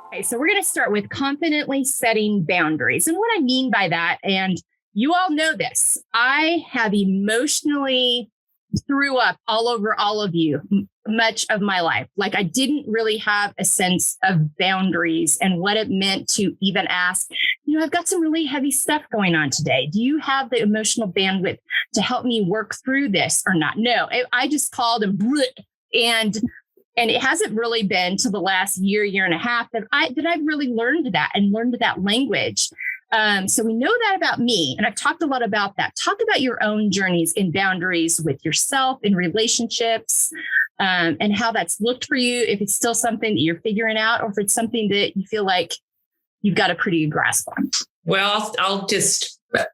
Okay, so we're going to start with confidently setting boundaries. And what I mean by that, and you all know this, I have emotionally threw up all over all of you much of my life. Like I didn't really have a sense of boundaries and what it meant to even ask, I've got some really heavy stuff going on today. Do you have the emotional bandwidth to help me work through this or not? No, I just called and it hasn't really been to the last year and a half that I've really learned that language. So we know that about me, and I've talked a lot about that. Talk about your own journeys in boundaries with yourself, in relationships, and how that's looked for you. If it's still something that you're figuring out, or if it's something that you feel like you've got a pretty good grasp on. Well,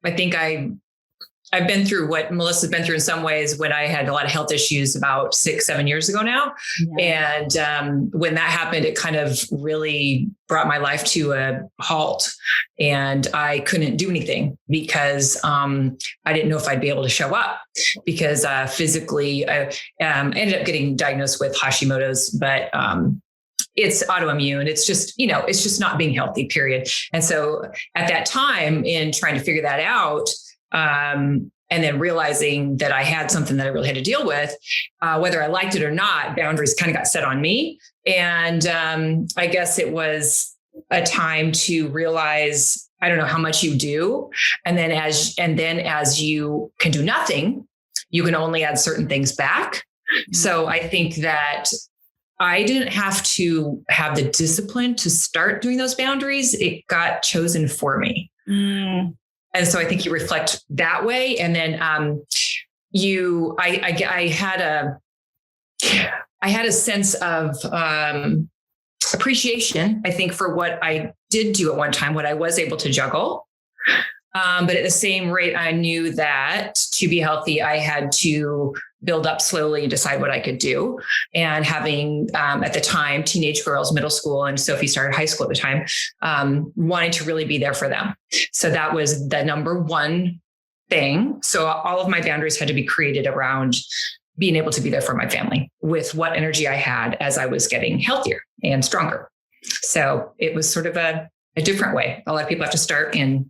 I think I've been through what Melissa's been through in some ways when I had a lot of health issues about 6-7 years ago now. Yeah. And when that happened, it kind of really brought my life to a halt, and I couldn't do anything because I didn't know if I'd be able to show up because physically I ended up getting diagnosed with Hashimoto's, but it's autoimmune. It's just not being healthy, period. And so at that time, in trying to figure that out, and then realizing that I had something that I really had to deal with, whether I liked it or not, boundaries kind of got set on me. And I guess it was a time to realize, I don't know how much you do. And then as you can do nothing, you can only add certain things back. Mm-hmm. So I think that I didn't have to have the discipline to start doing those boundaries. It got chosen for me. Mm. And so I think you reflect that way. And then I had a sense of appreciation, I think, for what I did do at one time, what I was able to juggle. But at the same rate, I knew that to be healthy, I had to build up slowly and decide what I could do. And having, at the time, teenage girls, middle school, and Sophie started high school at the time, wanting to really be there for them. So that was the number one thing. So all of my boundaries had to be created around being able to be there for my family with what energy I had as I was getting healthier and stronger. So it was sort of a different way. A lot of people have to start and,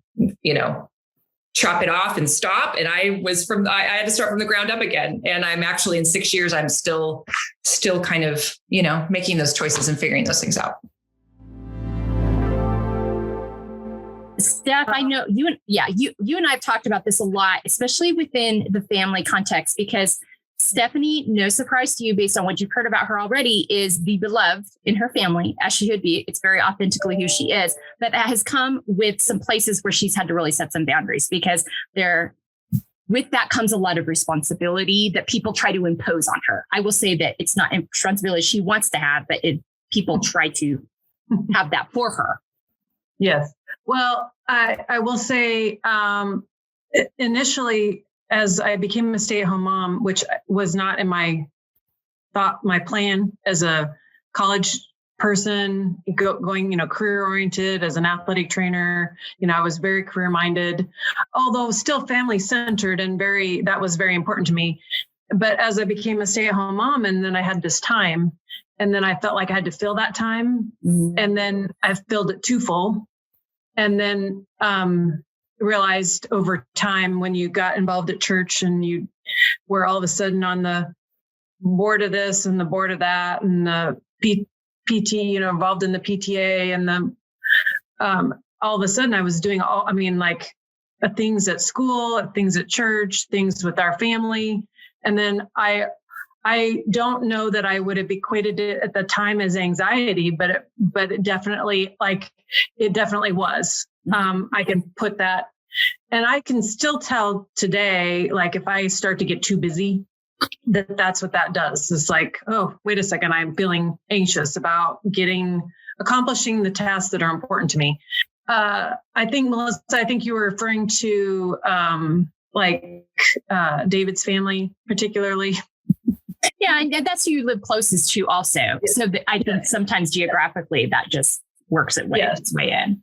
chop it off and stop. And I had to start from the ground up again. And I'm actually in 6 years, I'm still kind of, making those choices and figuring those things out. Steph, I know you and I have talked about this a lot, especially within the family context, because Stephanie, no surprise to you based on what you've heard about her already, is the beloved in her family, as she should be. It's very authentically who she is, but that has come with some places where she's had to really set some boundaries, because with that comes a lot of responsibility that people try to impose on her. I will say that it's not responsibility she wants to have, but people try to have that for her. Yes. Well, I will say initially, as I became a stay-at-home mom, which was not in my plan as a college person, going, career-oriented as an athletic trainer. I was very career-minded, although still family-centered, and that was very important to me. But as I became a stay-at-home mom, and then I had this time, and then I felt like I had to fill that time, and then I filled it too full, and then realized over time, when you got involved at church and you were all of a sudden on the board of this and the board of that and the PT, involved in the PTA, and all of a sudden I was doing things at school, things at church, things with our family. And then I don't know that I would have equated it at the time as anxiety, but it definitely was. I can put that, and I can still tell today, like if I start to get too busy, that's what that does. It's like, oh, wait a second, I'm feeling anxious about accomplishing the tasks that are important to me. I think, Melissa, you were referring to David's family particularly. Yeah, and that's who you live closest to also. So I think sometimes geographically that just works its way in.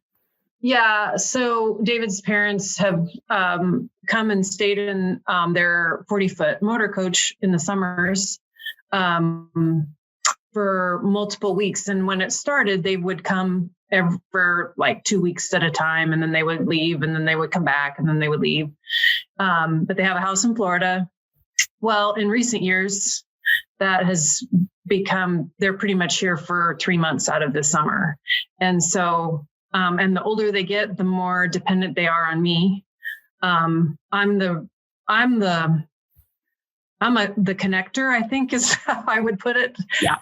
Yeah. So David's parents have come and stayed in their 40-foot motor coach in the summers. for multiple weeks. And when it started, they would come for like 2 weeks at a time, and then they would leave, and then they would come back, and then they would leave. But they have a house in Florida. Well, in recent years, that has become, they're pretty much here for 3 months out of the summer. And so, and the older they get, the more dependent they are on me. I'm the connector, I think is how I would put it. Yeah.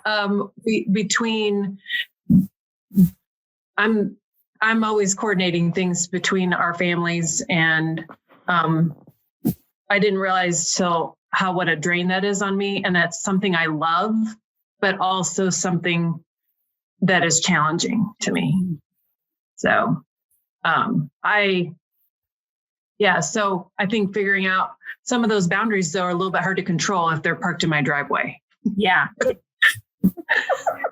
I'm always coordinating things between our families, and I didn't realize till what a drain that is on me. And that's something I love, but also something that is challenging to me. So, so I think figuring out some of those boundaries, though, are a little bit hard to control if they're parked in my driveway. Yeah.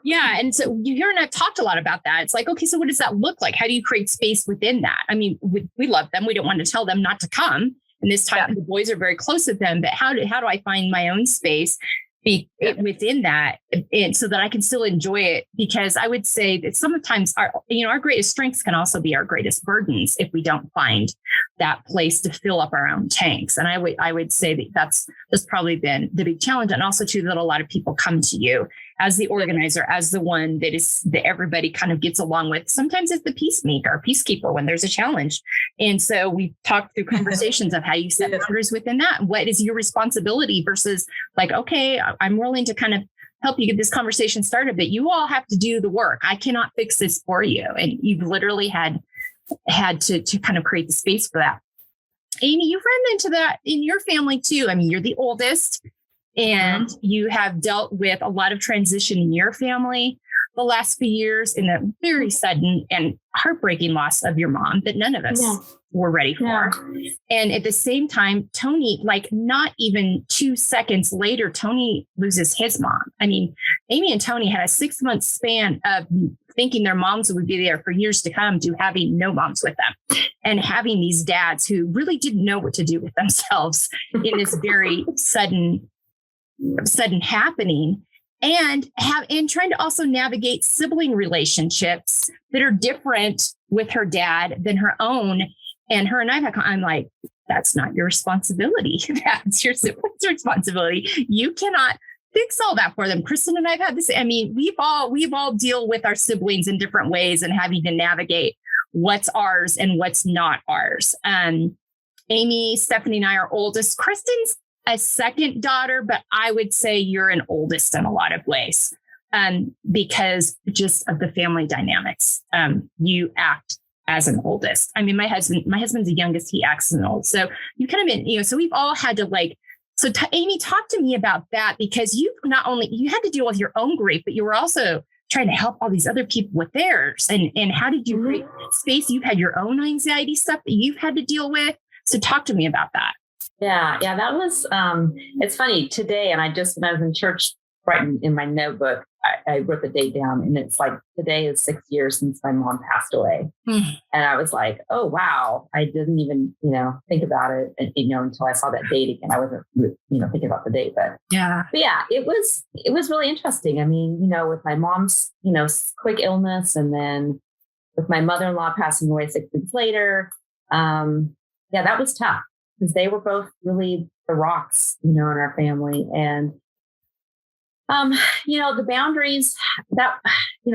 Yeah. And so you and I've talked a lot about that. It's like, okay, so what does that look like? How do you create space within that? I mean, we love them. We don't want to tell them not to come. And this time the boys are very close with them, but how do I find my own space within that, and so that I can still enjoy it? Because I would say that sometimes our greatest strengths can also be our greatest burdens if we don't find that place to fill up our own tanks. And I would say that that's probably been the big challenge. And also too, that a lot of people come to you as the organizer, as the one that everybody kind of gets along with. Sometimes it's the peacekeeper when there's a challenge. And so we talked through conversations of how you set boundaries within that. What is your responsibility versus like, okay, I'm willing to kind of help you get this conversation started, but you all have to do the work. I cannot fix this for you. And you've literally had to kind of create the space for that. Amy, you've run into that in your family too. I mean, you're the oldest, and you have dealt with a lot of transition in your family the last few years, in a very sudden and heartbreaking loss of your mom that none of us were ready for. Yeah. And at the same time, Tony, like not even 2 seconds later, Tony loses his mom. I mean, Amy and Tony had a 6-month span of thinking their moms would be there for years to come, to having no moms with them, and having these dads who really didn't know what to do with themselves in this very sudden happening. And trying to also navigate sibling relationships that are different with her dad than her own. And her and I'm like, that's not your responsibility. That's your sibling's responsibility. You cannot fix all that for them. Kristen and I've had this. I mean, we've all deal with our siblings in different ways and having to navigate what's ours and what's not ours. Amy, Stephanie, and I are oldest. Kristen's a second daughter, but I would say you're an oldest in a lot of ways, because just of the family dynamics. You act as an oldest. I mean, my husband's the youngest. He acts as an old. So you kind of been, so we've all had to Amy, talk to me about that, because you had to deal with your own grief, but you were also trying to help all these other people with theirs. And how did you create space? You've had your own anxiety stuff that you've had to deal with. So talk to me about that. Yeah, that was, it's funny today. And when I was in church, right in my notebook, I wrote the date down, and it's like, today is 6 years since my mom passed away. And I was like, oh, wow. I didn't even, think about it, until I saw that date again. I wasn't, thinking about the date, but yeah, it was really interesting. I mean, with my mom's, quick illness, and then with my mother-in-law passing away 6 weeks later. That was tough, because they were both really the rocks, in our family. And, the boundaries that,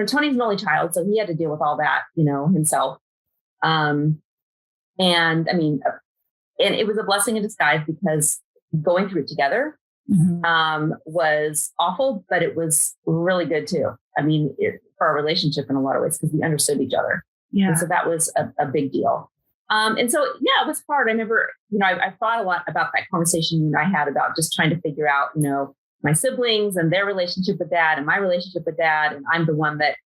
Tony's an only child, so he had to deal with all that, himself. And I mean, and it was a blessing in disguise, because going through it together was awful, but it was really good too. I mean, for our relationship in a lot of ways, because we understood each other. Yeah. And so that was a big deal. And so, it was hard. I remember, I thought a lot about that conversation you and I had about just trying to figure out, my siblings and their relationship with dad and my relationship with dad. And I'm the one that,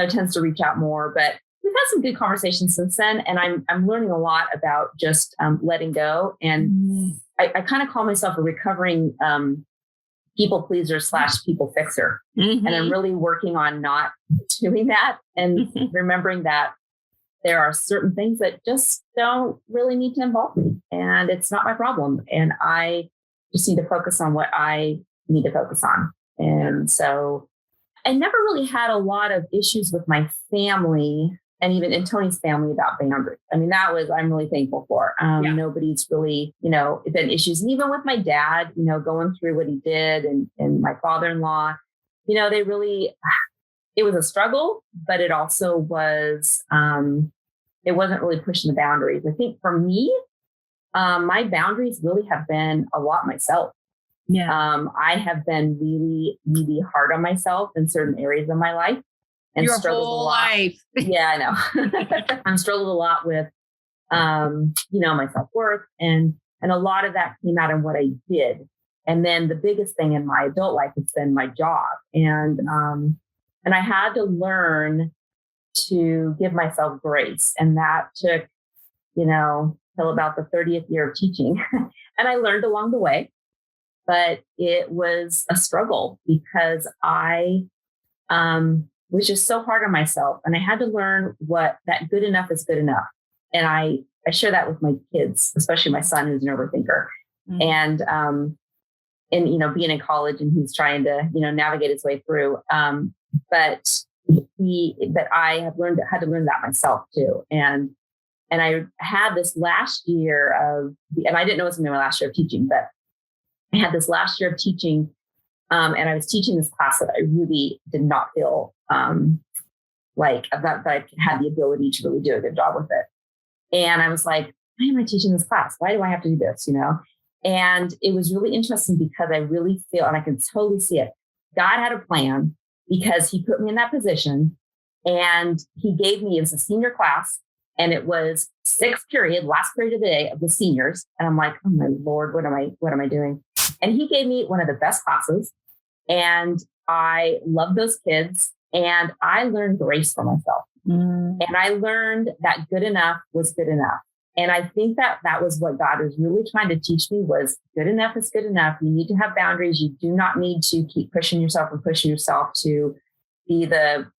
tends to reach out more, but we've had some good conversations since then. And I'm learning a lot about just letting go. And I kind of call myself a recovering people pleaser / people fixer. And I'm really working on not doing that, and remembering that there are certain things that just don't really need to involve me, and it's not my problem. And I just need to focus on what I need to focus on. And so I never really had a lot of issues with my family and even in Tony's family about boundaries. I mean, I'm really thankful for. Nobody's really, been issues. And even with my dad, going through what he did and my father-in-law, they really, it was a struggle, but it also was, it wasn't really pushing the boundaries. I think for me, my boundaries really have been a lot myself. Yeah. I have been really, really hard on myself in certain areas of my life. And your struggled whole a lot. life. Yeah, I know. I've struggled a lot with, my self-worth, and a lot of that came out in what I did. And then the biggest thing in my adult life has been my job, and I had to learn to give myself grace, and that took, till about the 30th year of teaching, and I learned along the way, but it was a struggle because I was just so hard on myself. And I had to learn what that good enough is good enough. And I share that with my kids, especially my son, who's an overthinker. Mm-hmm. And being in college, and he's trying to, navigate his way through. But I had to learn that myself too. And I had this last year and I didn't know it was going to be my last year of teaching, but I had this last year of teaching. And I was teaching this class that I really did not feel that I had the ability to really do a good job with it. And I was like, why am I teaching this class? Why do I have to do this? And it was really interesting because I really feel, and I can totally see it, God had a plan because he put me in that position, and he gave me, it was a senior class, and it was last period of the day of the seniors. And I'm like, oh my Lord, what am I doing? And he gave me one of the best classes. And I love those kids, and I learned grace for myself. And I learned that good enough was good enough. And I think that was what God was really trying to teach me, was good enough is good enough. You need to have boundaries. You do not need to keep pushing yourself to be the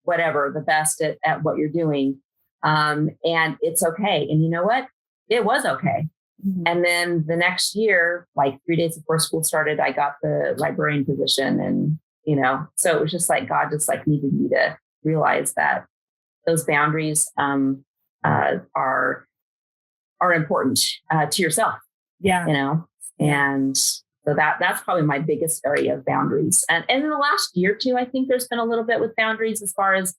best at what you're doing. And it's okay. And you know what? It was okay. Mm-hmm. And then the next year, like 3 days before school started, I got the librarian position. And, so it was just like, God just like needed me to realize that those boundaries are important to yourself. Yeah. And so that's probably my biggest area of boundaries. And in the last year too, I think there's been a little bit with boundaries as far as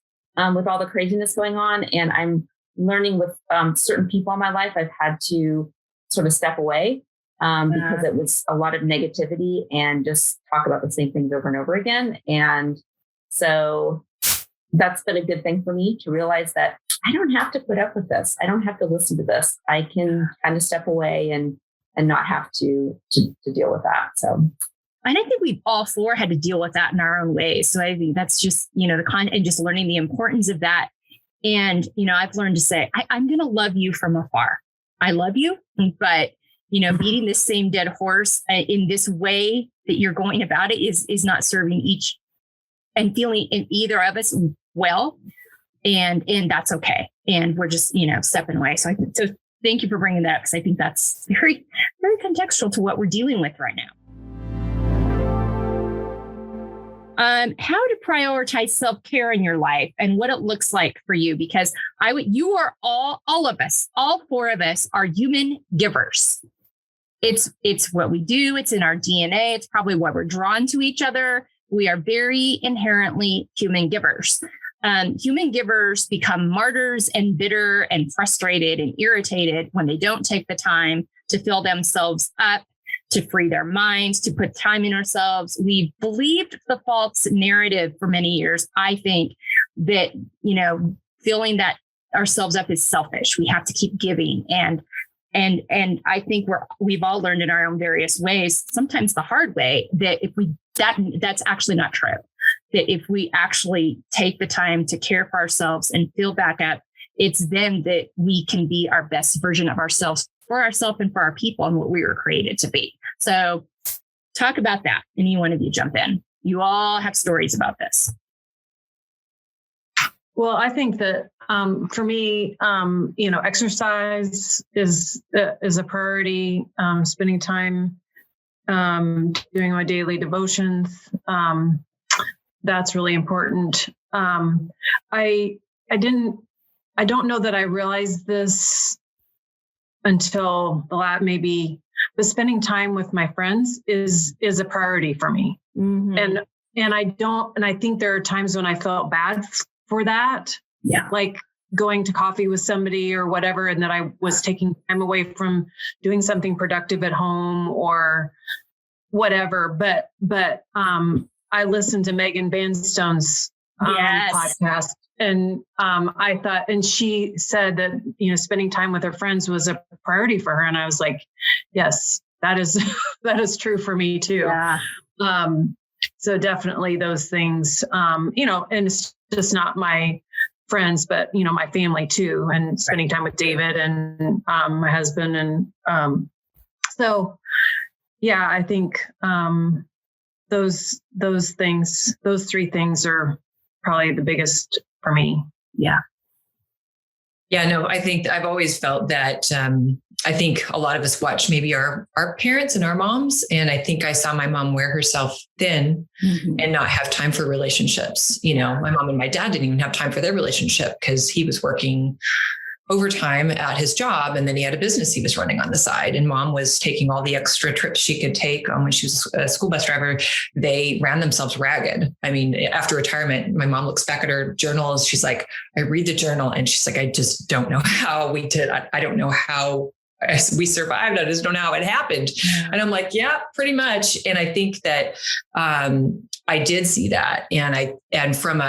with all the craziness going on. And I'm learning with certain people in my life, I've had to sort of step away because it was a lot of negativity and just talk about the same things over and over again. And so that's been a good thing for me to realize that I don't have to put up with this. I don't have to listen to this. I can kind of step away and not have to deal with that. So, and I think we've all four had to deal with that in our own ways. So I think that's just, and just learning the importance of that. And, I've learned to say, I'm going to love you from afar. I love you, but, beating this same dead horse in this way that you're going about it is not serving each and feeling in either of us well. And that's okay. And we're just, stepping away. So thank you for bringing that up, because I think that's very, very contextual to what we're dealing with right now. How to prioritize self-care in your life and what it looks like for you, because you are all of us, all four of us are human givers. It's what we do. It's in our DNA. It's probably why we're drawn to each other. We are very inherently human givers. Human givers become martyrs and bitter and frustrated and irritated when they don't take the time to fill themselves up, to free their minds, to put time in ourselves. We've believed the false narrative for many years, I think, that, filling that ourselves up is selfish. We have to keep giving. And I think we've all learned in our own various ways, sometimes the hard way, that that's actually not true. That if we actually take the time to care for ourselves and fill back up, it's then that we can be our best version of ourselves, for ourselves and for our people, and what we were created to be. So talk about that. Any one of you jump in. You all have stories about this. Well, I think that for me, exercise is a priority. Spending time doing my daily devotions, that's really important. I don't know that I realized this until but spending time with my friends is a priority for me. Mm-hmm. And I think there are times when I felt bad for that. Yeah. Like going to coffee with somebody or whatever, and that I was taking time away from doing something productive at home or whatever. But I listened to Megan Banstone's podcast, and I thought, and she said that, spending time with her friends was a priority for her. And I was like, yes, that is true for me too. Yeah. So definitely those things, and it's just not my friends, but, my family too, and spending time with David and my husband. And so, yeah, I think those three things are probably the biggest for me. Yeah. Yeah, no, I think I've always felt that I think a lot of us watch maybe our parents and our moms. And I think I saw my mom wear herself thin and not have time for relationships. My mom and my dad didn't even have time for their relationship because he was working overtime at his job. And then he had a business he was running on the side. And mom was taking all the extra trips she could take. When she was a school bus driver, they ran themselves ragged. I mean, after retirement, my mom looks back at her journals. She's like, I read the journal. And she's like, I just don't know how we did. I don't know how we survived. I just don't know how it happened. Yeah. And I'm like, yeah, pretty much. And I think that I did see that. And from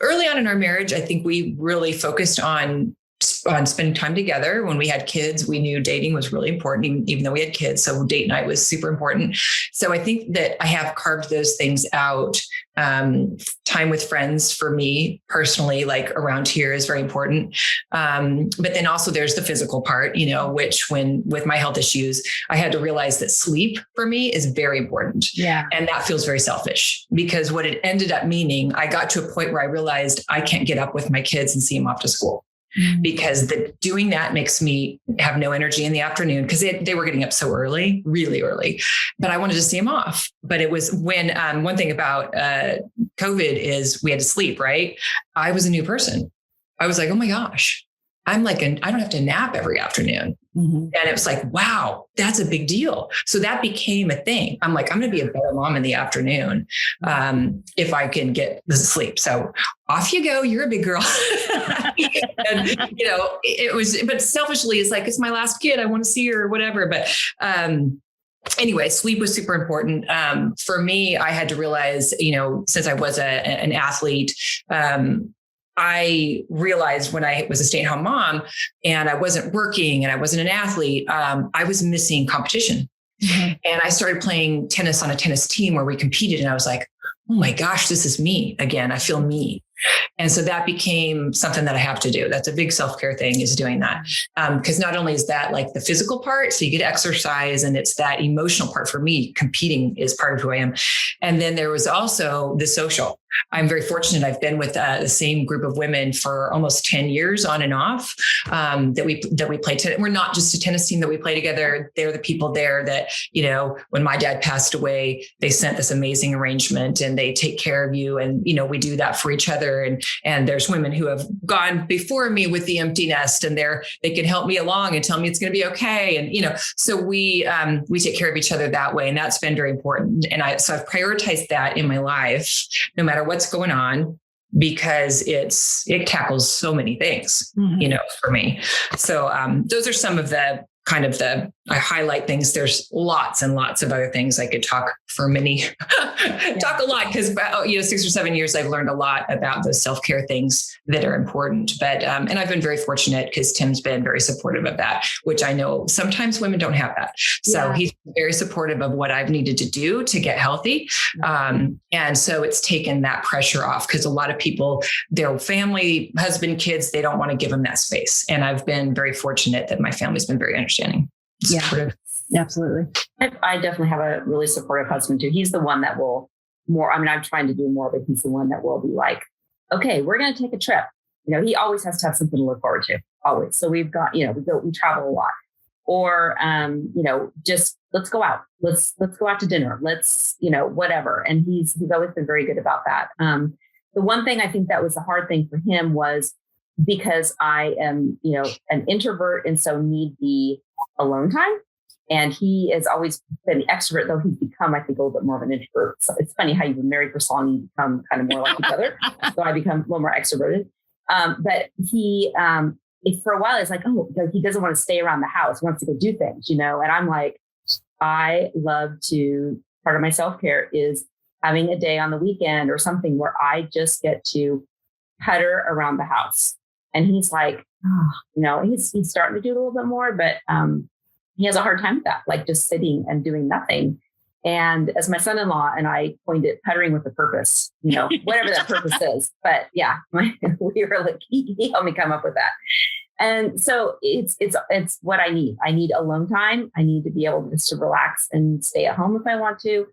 early on in our marriage, I think we really focused on spending time together. When we had kids, we knew dating was really important, even though we had kids. So date night was super important. So I think that I have carved those things out. Time with friends for me personally, like around here, is very important. But then also there's the physical part, which with my health issues, I had to realize that sleep for me is very important. Yeah. And that feels very selfish, because what it ended up meaning, I got to a point where I realized I can't get up with my kids and see them off to school. Because doing that makes me have no energy in the afternoon, because they were getting up so early, really early, but I wanted to see them off. But it was when one thing about COVID is we had to sleep, right? I was a new person. I was like, oh my gosh, I don't have to nap every afternoon. And it was like, wow, that's a big deal. So that became a thing. I'm like, I'm going to be a better mom in the afternoon if I can get the sleep. So off you go. You're a big girl. And, it was, but selfishly, it's like, it's my last kid. I want to see her or whatever. But anyway, sleep was super important. For me, I had to realize, since I was an athlete, I realized when I was a stay-at-home mom and I wasn't working and I wasn't an athlete, I was missing competition. And I started playing tennis on a tennis team where we competed. And I was like, oh my gosh, this is me again. I feel me. And so that became something that I have to do. That's a big self-care thing, is doing that. Because not only is that like the physical part, so you get exercise, and it's that emotional part for me. Competing is part of who I am. And then there was also the social. I'm very fortunate. I've been with the same group of women for almost 10 years on and off, that we play tennis. We're not just a tennis team that we play together. They're the people there that, when my dad passed away, they sent this amazing arrangement and they take care of you. And, we do that for each other. And there's women who have gone before me with the empty nest, and they can help me along and tell me it's going to be okay. And, so we take care of each other that way. And that's been very important. And I've prioritized that in my life, no matter what's going on, because it tackles so many things, for me. So those are some of the I highlight things. There's lots and lots of other things I could talk for talk a lot, because 6 or 7 years, I've learned a lot about those self-care things that are important. But and I've been very fortunate because Tim's been very supportive of that, which I know sometimes women don't have that. So he's very supportive of what I've needed to do to get healthy. And so it's taken that pressure off, because a lot of people, their family, husband, kids, they don't want to give them that space. And I've been very fortunate that my family's been very understanding. Supportive. Yeah, absolutely. I definitely have a really supportive husband too. He's the one that will I'm trying to do more, but he's the one that will be like, okay, we're going to take a trip. He always has to have something to look forward to, always. So we've got, we travel a lot, or, just go out. Let's go out to dinner. Let's, whatever. And he's always been very good about that. The one thing I think that was the hard thing for him was because I am, an introvert and so need the alone time. And he has always been the extrovert, though he's become, I think, a little bit more of an introvert. So it's funny how you've been married for so long, you become kind of more like each other. So I become a little more extroverted. But he, for a while, it's like, he doesn't want to stay around the house, he wants to go do things, and I'm like, I love to, part of my self-care is having a day on the weekend or something where I just get to putter around the house. And he's like, he's starting to do a little bit more, but he has a hard time with that, like just sitting and doing nothing. And as my son-in-law and I coined it, puttering with a purpose, whatever that purpose is. But yeah, we were like, he helped me come up with that. And so it's what I need. I need alone time. I need to be able just to relax and stay at home if I want to.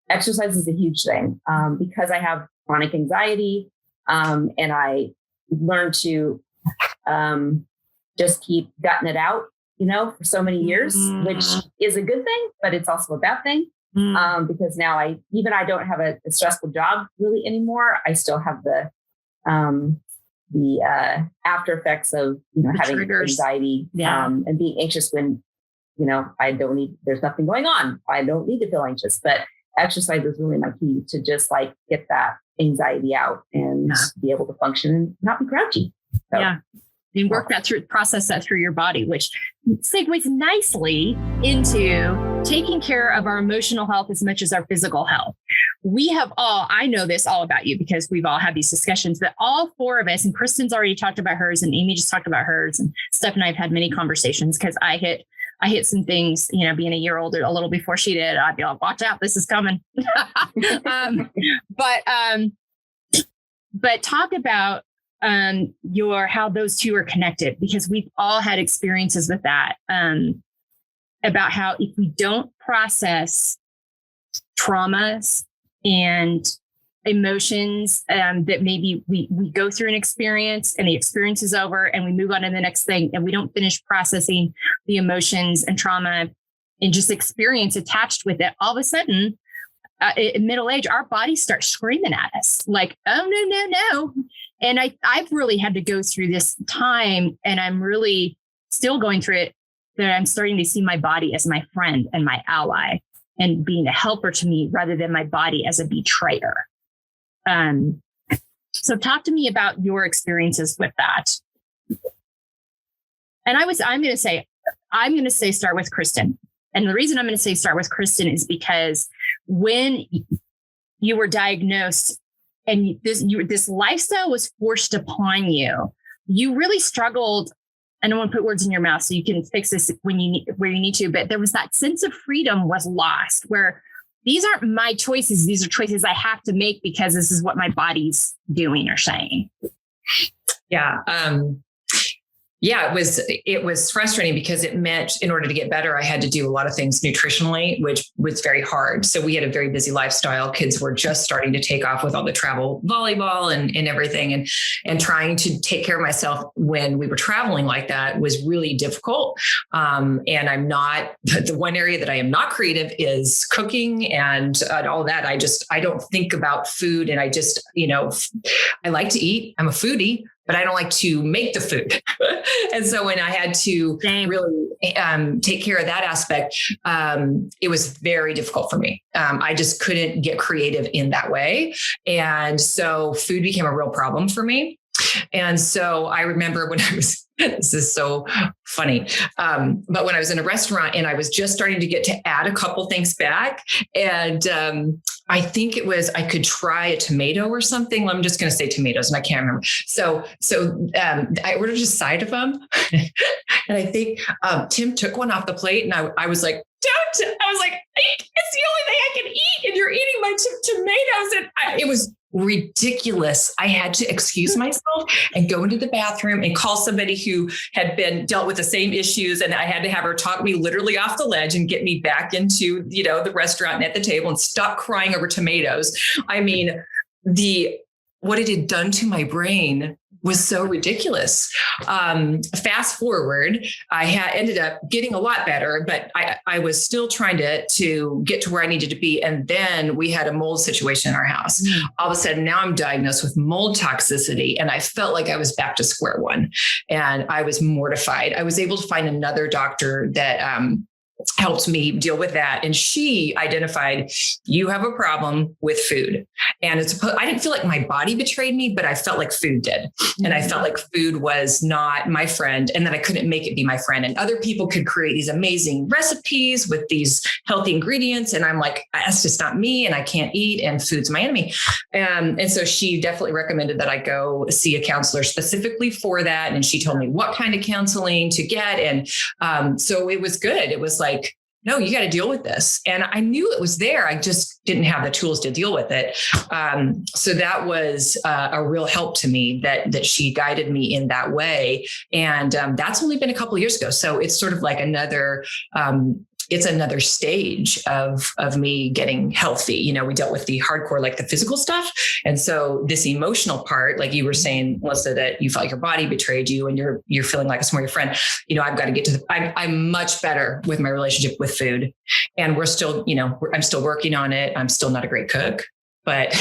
Exercise is a huge thing because I have chronic anxiety, and I learned to just keep gutting it out, for so many years, which is a good thing, but it's also a bad thing. Because now I don't have a stressful job really anymore. I still have the after effects of, having triggers. Anxiety, and being anxious when, there's nothing going on. I don't need to feel anxious, but exercise is really my key to just like get that anxiety out and be able to function and not be grouchy. So, and work that through, process that through your body, which segues nicely into taking care of our emotional health as much as our physical health. We have I know this all about you because we've all had these discussions, but all four of us, and Kristen's already talked about hers and Amy just talked about hers, and Steph and I have had many conversations because I hit some things, being a year older a little before she did. I'd be like, watch out, this is coming. But talk about how those two are connected, because we've all had experiences with that, about how if we don't process traumas and emotions that maybe we go through an experience and the experience is over and we move on to the next thing and we don't finish processing the emotions and trauma and just experience attached with it, all of a sudden in middle age, our bodies start screaming at us like, oh, no. And I've really had to go through this time, and I'm really still going through it, that I'm starting to see my body as my friend and my ally and being a helper to me rather than my body as a betrayer. So talk to me about your experiences with that. And I'm going to say start with Kristen. And the reason I'm going to say start with Kristen is because when you were diagnosed and this lifestyle was forced upon you, you really struggled. I don't want to put words in your mouth, so you can fix this where you need to, but there was that sense of freedom was lost, where these aren't my choices. These are choices I have to make because this is what my body's doing or saying. Yeah. It was frustrating because it meant in order to get better, I had to do a lot of things nutritionally, which was very hard. So we had a very busy lifestyle. Kids were just starting to take off with all the travel volleyball and everything. And trying to take care of myself when we were traveling like that was really difficult. And the one area that I am not creative is cooking and all that. I don't think about food, and I just, I like to eat. I'm a foodie, but I don't like to make the food. And so when I had to really take care of that aspect, it was very difficult for me. I just couldn't get creative in that way. And so food became a real problem for me. And so I remember when this is so funny. But when I was in a restaurant and I was just starting to get to add a couple things back, and I think it was, I could try a tomato or something. I'm just going to say tomatoes and I can't remember. So I ordered a side of them. And I think Tim took one off the plate, and I was like, don't, I was like, it's the only thing I can eat, and you're eating my tomatoes. And it was ridiculous. I had to excuse myself and go into the bathroom and call somebody who had dealt with the same issues. And I had to have her talk me literally off the ledge and get me back into, the restaurant and at the table and stop crying over tomatoes. I mean, what it had done to my brain was so ridiculous. Fast forward, I ended up getting a lot better, but I was still trying to get to where I needed to be. And then we had a mold situation in our house. All of a sudden, now I'm diagnosed with mold toxicity, and I felt like I was back to square one, and I was mortified. I was able to find another doctor that helped me deal with that. And she identified, you have a problem with food. And I didn't feel like my body betrayed me, but I felt like food did. And I felt like food was not my friend, and that I couldn't make it be my friend. And other people could create these amazing recipes with these healthy ingredients. And I'm like, that's just not me, and I can't eat, and food's my enemy. And so she definitely recommended that I go see a counselor specifically for that. And she told me what kind of counseling to get. And so it was good. It was like, no, you got to deal with this. And I knew it was there. I just didn't have the tools to deal with it. So that was a real help to me that she guided me in that way. And that's only been a couple of years ago. So it's sort of like another stage of me getting healthy. You know, we dealt with the hardcore, like the physical stuff. And so this emotional part, like you were saying, Melissa, that you felt like your body betrayed you and you're feeling like it's more your friend. You know, I've got to get to I'm much better with my relationship with food, and we're still, I'm still working on it. I'm still not a great cook, but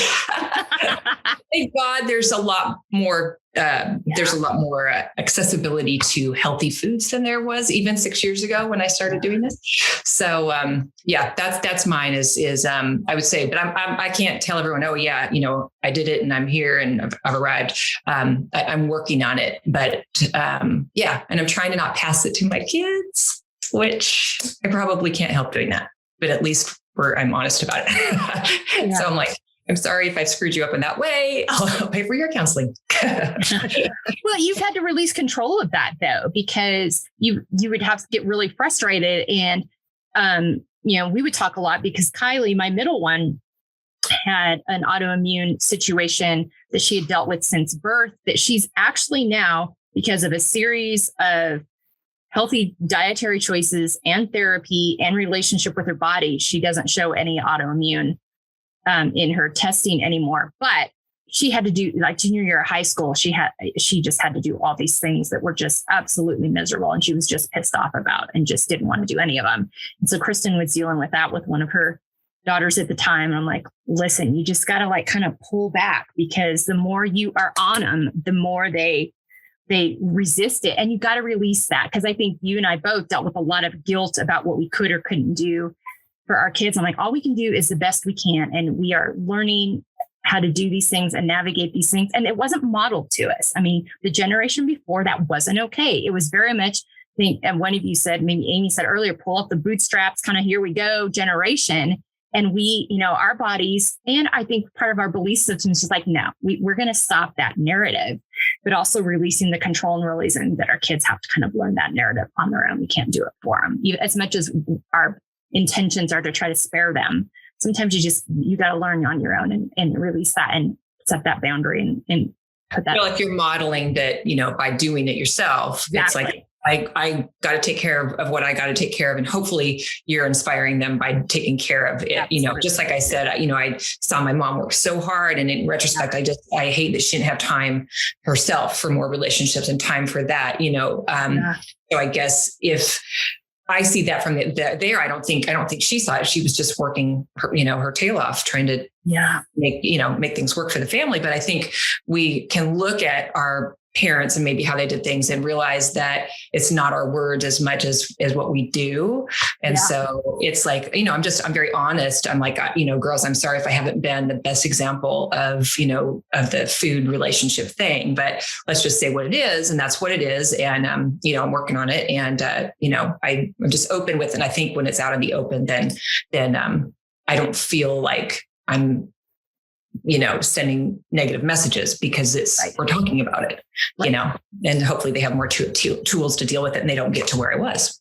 thank God there's a lot more there's a lot more accessibility to healthy foods than there was even 6 years ago when I started doing this. So that's mine is I would say, but I can't tell everyone, oh yeah, I did it and I'm here and I've arrived. I'm working on it, but and I'm trying to not pass it to my kids, which I probably can't help doing that, but at least I'm honest about it. So I'm like, I'm sorry if I screwed you up in that way. I'll pay for your counseling. Well, you've had to release control of that, though, because you would have to get really frustrated. And, we would talk a lot because Kylie, my middle one, had an autoimmune situation that she had dealt with since birth, that she's actually now, because of a series of healthy dietary choices and therapy and relationship with her body, she doesn't show any autoimmune in her testing anymore. But she had to do, like, junior year of high school, she just had to do all these things that were just absolutely miserable, and she was just pissed off about and just didn't want to do any of them. And so Kristen was dealing with that with one of her daughters at the time. And I'm like, listen, you just got to like kind of pull back, because the more you are on them, the more they resist it. And you got to release that. Because I think you and I both dealt with a lot of guilt about what we could or couldn't do for our kids. I'm like, all we can do is the best we can. And we are learning how to do these things and navigate these things. And it wasn't modeled to us. I mean, the generation before that wasn't okay. It was very much, I think, and one of you said, maybe Amy said earlier, pull up the bootstraps, kind of here we go generation. And we, our bodies, and I think part of our belief system is just like, no, we're going to stop that narrative, but also releasing the control and realizing that our kids have to kind of learn that narrative on their own. We can't do it for them. As much as our intentions are to try to spare them, sometimes you got to learn on your own and release that and set that boundary and put that. I feel like you're modeling that, by doing it yourself. Exactly. It's like, I got to take care of what I got to take care of. And hopefully you're inspiring them by taking care of it. Absolutely. Just like I said, I saw my mom work so hard, and in retrospect, I hate that she didn't have time herself for more relationships and time for that, So I guess if I see that from there, I don't think she saw it. She was just working her tail off, trying to make things work for the family. But I think we can look at our parents and maybe how they did things and realize that it's not our words as much as what we do. And so it's like, I'm very honest. I'm like, girls, I'm sorry if I haven't been the best example of the food relationship thing, but let's just say what it is. And that's what it is. And, I'm working on it. And, I'm just open with it. And I think when it's out in the open, then I don't feel like I'm sending negative messages, because we're talking about it, and hopefully they have more tools to deal with it and they don't get to where I was.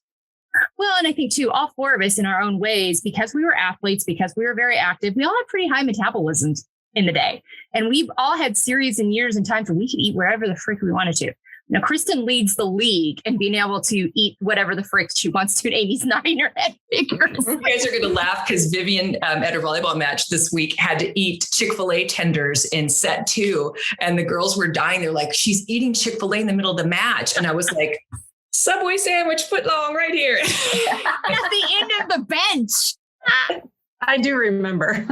Well, and I think too, all four of us in our own ways, because we were athletes, because we were very active, we all had pretty high metabolisms in the day. And we've all had series and years and times where we could eat wherever the frick we wanted to. Now, Kristen leads the league in being able to eat whatever the frick she wants to. And Amy's nodding her head figures. You guys are going to laugh because Vivian at her volleyball match this week had to eat Chick-fil-A tenders in set 2. And the girls were dying. They're like, she's eating Chick-fil-A in the middle of the match. And I was like, Subway sandwich foot long right here. At the end of the bench. I do remember.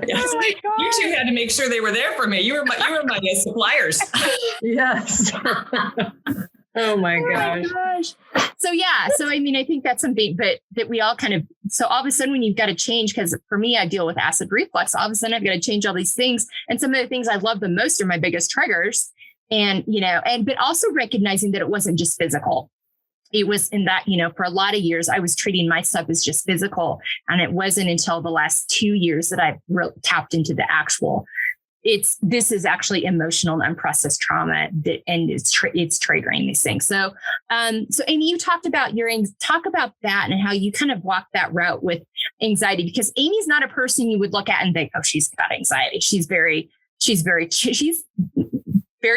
Yes. Oh my God. You two had to make sure they were there for me. You were my suppliers. Yes. Oh my gosh. So yeah. So I mean, I think that's something, but that we all kind of, so all of a sudden when you've got to change, because for me, I deal with acid reflux, all of a sudden I've got to change all these things. And some of the things I love the most are my biggest triggers. And, but also recognizing that it wasn't just physical. It was in that, for a lot of years, I was treating my stuff as just physical. And it wasn't until the last 2 years that I tapped into the actual, this is actually emotional and unprocessed trauma and it's triggering these things. So, so Amy, you talk about that and how you kind of walk that route with anxiety, because Amy's not a person you would look at and think, oh, she's got anxiety. She's very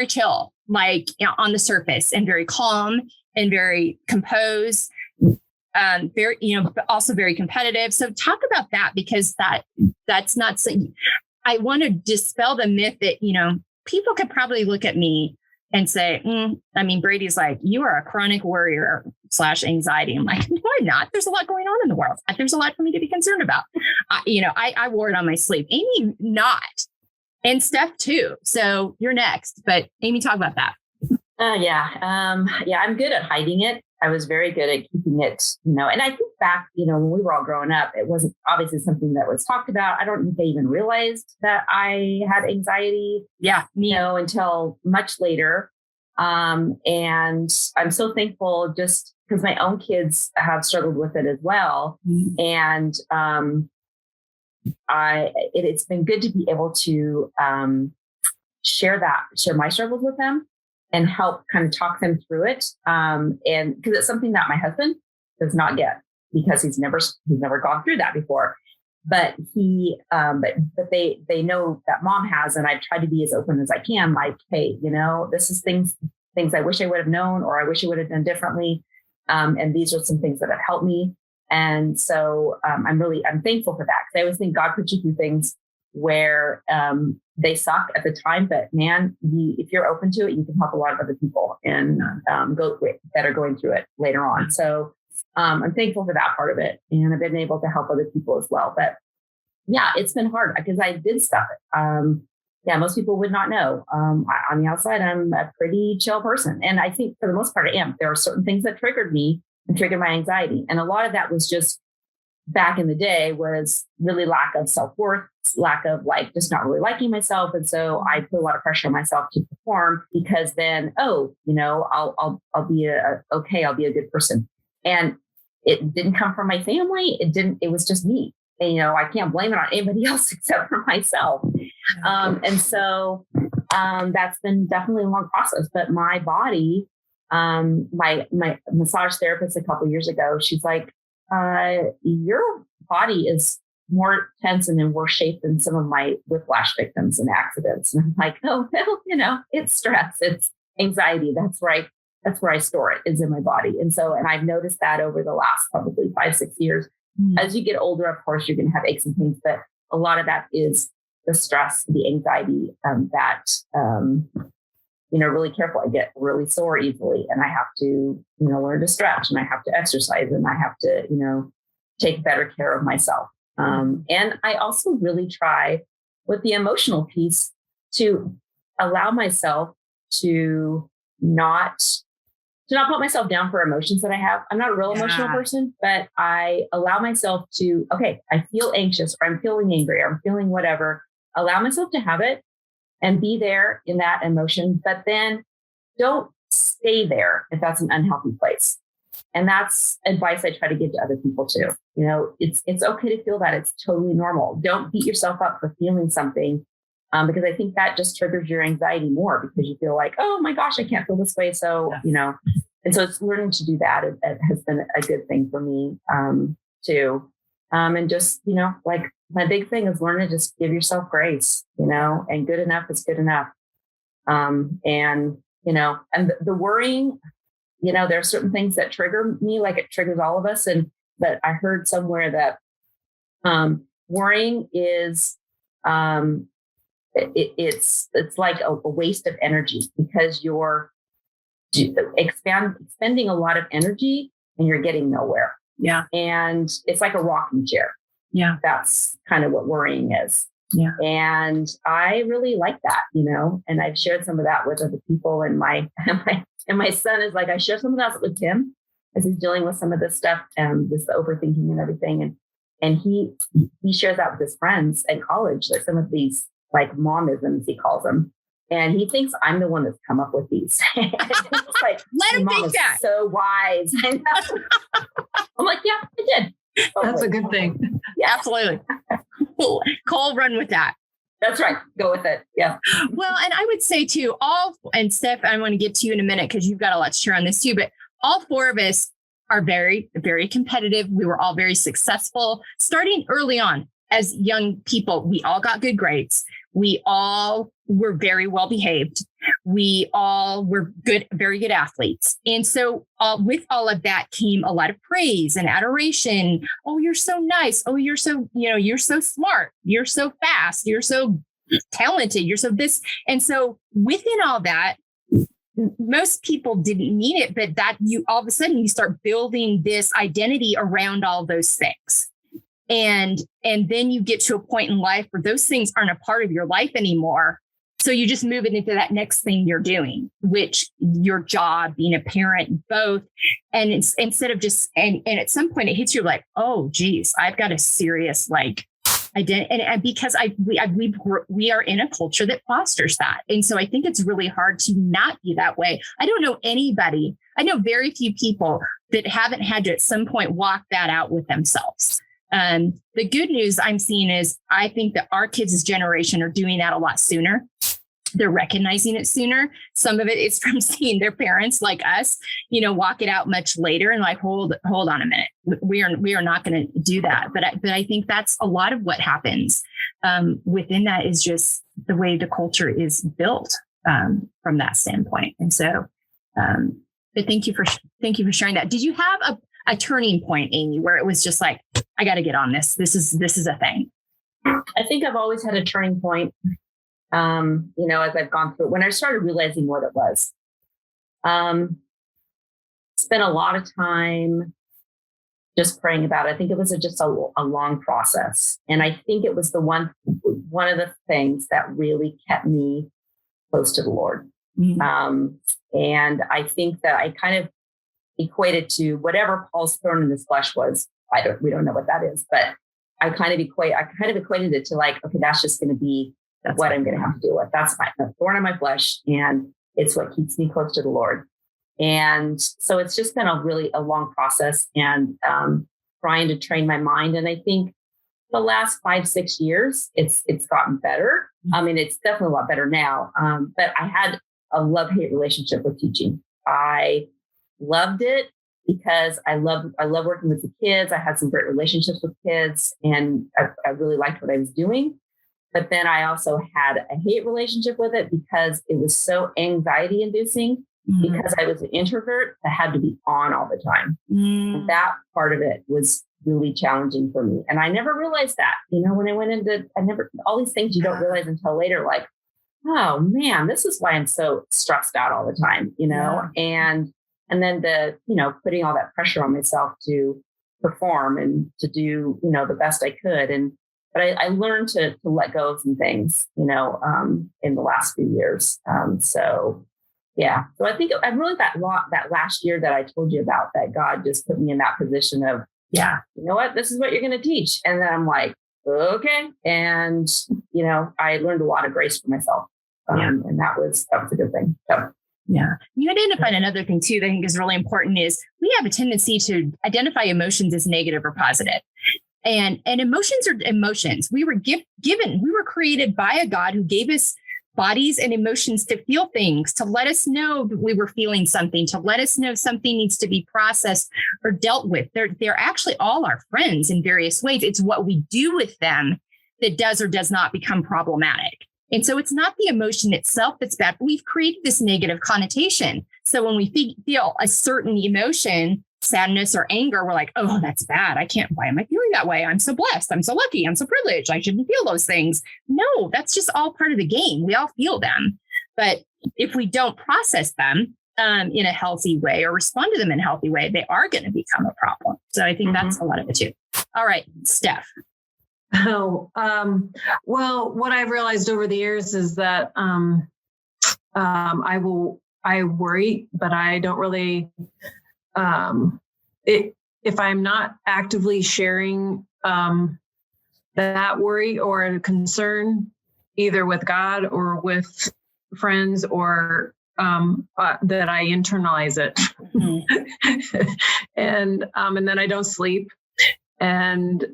chill, like on the surface, and very calm and very composed, very, but also very competitive. So talk about that, because that's not something. I want to dispel the myth that, people could probably look at me and say, Brady's like, you are a chronic worrier / anxiety. I'm like, no, I'm not. There's a lot going on in the world. There's a lot for me to be concerned about. I wore it on my sleeve. Amy, not. And Steph too. So you're next, but Amy, talk about that. I'm good at hiding it. I was very good at keeping it, and I think back, when we were all growing up, it wasn't obviously something that was talked about. I don't think they even realized that I had anxiety. Yeah. Until much later. And I'm so thankful just because my own kids have struggled with it as well. Mm-hmm. And, it's been good to be able to, share my struggles with them and help kind of talk them through it. And because it's something that my husband does not get, because he's never gone through that before, but but they know that mom has, and I've tried to be as open as I can. Like, hey, this is things I wish I would have known, or I wish I would have done differently. And these are some things that have helped me. And so I'm thankful for that, because I always think God puts you through things where they suck at the time, but man, if you're open to it, you can help a lot of other people and that are going through it later on. So I'm thankful for that part of it, and I've been able to help other people as well. But yeah, it's been hard because I did stuff it. Most people would not know. On the outside, I'm a pretty chill person, and I think for the most part I am. There are certain things that triggered me and triggered my anxiety, and a lot of that was just back in the day was really lack of self-worth, lack of just not really liking myself. And so I put a lot of pressure on myself to perform, because then, I'll be I'll be a good person. And it didn't come from my family. It was just me. And, I can't blame it on anybody else except for myself. And so that's been definitely a long process, but my body, my massage therapist a couple of years ago, she's like, your body is more tense and in worse shape than some of my whiplash victims and accidents. And I'm like, oh, well, it's stress, it's anxiety. That's where I store it, is in my body. And I've noticed that over the last probably 5-6 years. Mm-hmm. As you get older, of course, you're going to have aches and pains, but a lot of that is the stress, the anxiety, really careful. I get really sore easily, and I have to, learn to stretch, and I have to exercise, and I have to, take better care of myself. And I also really try with the emotional piece to allow myself to not put myself down for emotions that I have. I'm not a real emotional person, but I allow myself to, okay, I feel anxious, or I'm feeling angry, or I'm feeling whatever. Allow myself to have it and be there in that emotion, but then don't stay there if that's an unhealthy place. And that's advice I try to give to other people too. It's okay to feel that. It's totally normal. Don't beat yourself up for feeling something, because I think that just triggers your anxiety more, because you feel like, oh my gosh, I can't feel this way. So, and so it's learning to do that. It has been a good thing for me too. And just, my big thing is learn to just give yourself grace, and good enough is good enough. And and the worrying, there are certain things that trigger me, like it triggers all of us. But I heard somewhere that worrying is, it's like a waste of energy, because you're expending a lot of energy and you're getting nowhere. Yeah. And it's like a rocking chair. Yeah. That's kind of what worrying is. Yeah. And I really like that, and I've shared some of that with other people, and my son is like, I share some of that with him as he's dealing with some of this stuff and this overthinking and everything. And he shares that with his friends at college, like some of these like momisms, he calls them. And he thinks I'm the one that's come up with these. It's like, let him think that. So wise. I'm like, yeah, I did. That's a good thing. Yeah, absolutely. Cole, run with that. That's right. Go with it. Yeah. Well, and I would say too, and Steph, I want to get to you in a minute because you've got a lot to share on this too, but all four of us are very, very competitive. We were all very successful starting early on as young people. We all got good grades. We all were very well behaved. We all were good, very good athletes. And so with all of that came a lot of praise and adoration. Oh, you're so nice. Oh, you're so, you're so smart. You're so fast. You're so talented. You're so this. And so within all that, most people didn't mean it, but that all of a sudden you start building this identity around all those things. And then you get to a point in life where those things aren't a part of your life anymore. So you just move it into that next thing you're doing, which your job, being a parent, both. And it's instead of just, and at some point it hits you like, oh, geez, I've got a serious identity. And because we are in a culture that fosters that. And so I think it's really hard to not be that way. I don't know anybody. I know very few people that haven't had to at some point walk that out with themselves. The good news I'm seeing is I think that our kids' generation are doing that a lot sooner. They're recognizing it sooner. Some of it is from seeing their parents like us, walk it out much later and like, hold on a minute. We are not going to do that. But I think that's a lot of what happens within that is just the way the culture is built from that standpoint. And so, but thank you for sharing that. Did you have a turning point, Amy, where it was just like, I got to get on this. This is a thing. I think I've always had a turning point. As I've gone through it, when I started realizing what it was, spent a lot of time just praying about it. I think it was just a long process. And I think it was one of the things that really kept me close to the Lord. Mm-hmm. And I think that I kind of equated to whatever Paul's thorn in his flesh was. We don't know what that is, but I kind of equated it to like, okay, that's just going to be what I'm going to have to deal with. That's the thorn in my flesh. And it's what keeps me close to the Lord. And so it's just been a long process and trying to train my mind. And I think the last 5-6 years, it's gotten better. I mean, it's definitely a lot better now. But I had a love-hate relationship with teaching. I loved it because I love working with the kids. I had some great relationships with kids and I really liked what I was doing. But then I also had a hate relationship with it because it was so anxiety inducing. Mm-hmm. Because I was an introvert, I had to be on all the time. Mm. And that part of it was really challenging for me. And I never realized that, when I went into, all these things you don't realize until later, like, oh man, this is why I'm so stressed out all the time, Yeah. And then putting all that pressure on myself to perform and to do, the best I could. But I learned to let go of some things, in the last few years. Yeah. So I think I'm really that last year that I told you about, that God just put me in that position of, yeah, you know what, this is what you're going to teach. And then I'm like, okay. And, I learned a lot of grace for myself. And that was a good thing. So. Yeah. You identified another thing too that I think is really important is we have a tendency to identify emotions as negative or positive. And emotions are emotions. We were we were created by a God who gave us bodies and emotions to feel things, to let us know that we were feeling something, to let us know something needs to be processed or dealt with. They're actually all our friends in various ways. It's what we do with them that does or does not become problematic. And so it's not the emotion itself that's bad. We've created this negative connotation. So when we feel a certain emotion, sadness or anger, we're like, oh, that's bad. Why am I feeling that way? I'm so blessed. I'm so lucky. I'm so privileged. I shouldn't feel those things. No, that's just all part of the game. We all feel them. But if we don't process them in a healthy way or respond to them in a healthy way, they are going to become a problem. So I think that's a lot of it too. All right, Steph. Oh, well, what I've realized over the years is that I worry, but I don't really, if I'm not actively sharing that worry or concern, either with God or with friends, or that I internalize it, and then I don't sleep, and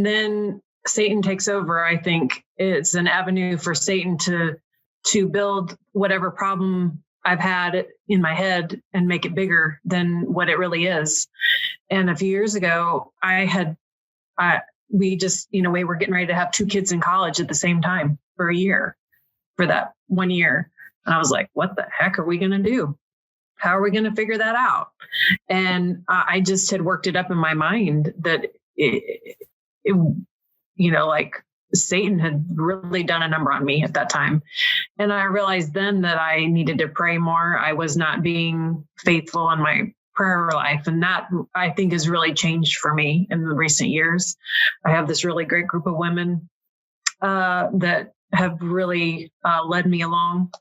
then Satan takes over. I think it's an avenue for Satan to build whatever problem I've had in my head and make it bigger than what it really is. And a few years ago, we were getting ready to have 2 kids in college at the same time for that 1 year. And I was like, what the heck are we going to do? How are we going to figure that out? And I just had worked it up in my mind that like Satan had really done a number on me at that time. And I realized then that I needed to pray more. I was not being faithful in my prayer life. And that, I think, has really changed for me in the recent years. I have this really great group of women that have really led me along.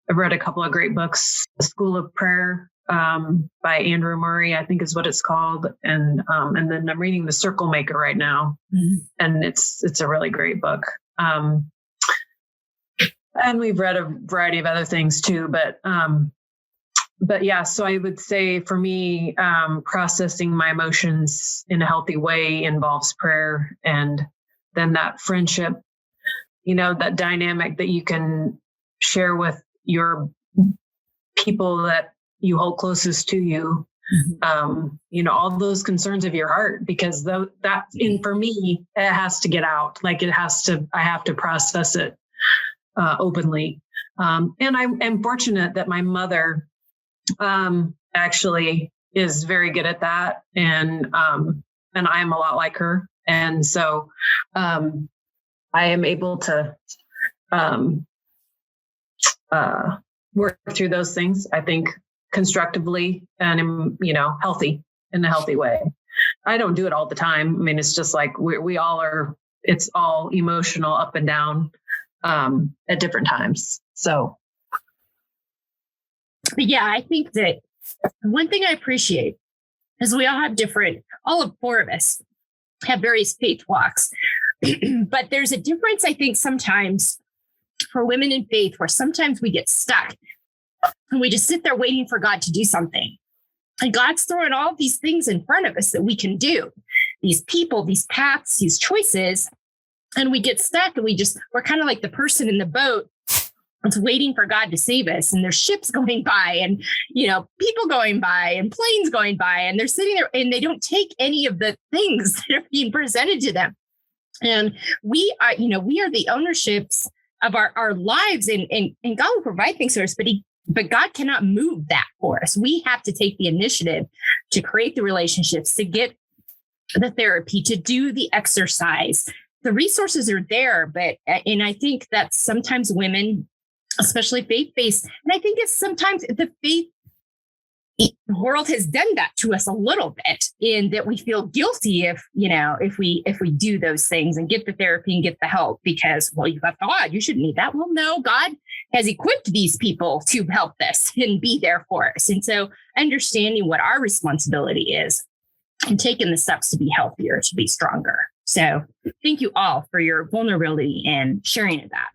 I've read a couple of great books, The School of Prayer by Andrew Murray, I think is what it's called. And then I'm reading The Circle Maker right now. And it's a really great book. And we've read a variety of other things too, but yeah, so I would say for me, processing my emotions in a healthy way involves prayer, and then that friendship, that dynamic that you can share with your people that you hold closest to you, all those concerns of your heart, because for me, it has to get out. Like I have to process it openly. And I'm fortunate that my mother actually is very good at that. And I'm a lot like her. And so I am able to work through those things, I think, constructively and, healthy, in a healthy way. I don't do it all the time. I mean, it's just like we all are, it's all emotional up and down at different times. So. Yeah, I think that one thing I appreciate is we all have all 4 of us have various faith walks, but there's a difference, I think, sometimes for women in faith, where sometimes we get stuck and we just sit there waiting for God to do something. And God's throwing all these things in front of us that we can do, these people, these paths, these choices, and we get stuck and we're kind of like the person in the boat that's waiting for God to save us. And there's ships going by and, people going by and planes going by, and they're sitting there and they don't take any of the things that are being presented to them. And we are the ownerships of our lives, and God will provide things for us, but God cannot move that for us. We have to take the initiative to create the relationships, to get the therapy, to do the exercise. The resources are there, and I think that sometimes women, especially faith-based, and I think it's sometimes the faith world has done that to us a little bit, in that we feel guilty if we do those things and get the therapy and get the help, because, well, you have God, you shouldn't need that. Well, no, God has equipped these people to help us and be there for us. And so understanding what our responsibility is and taking the steps to be healthier, to be stronger. So thank you all for your vulnerability and sharing of that.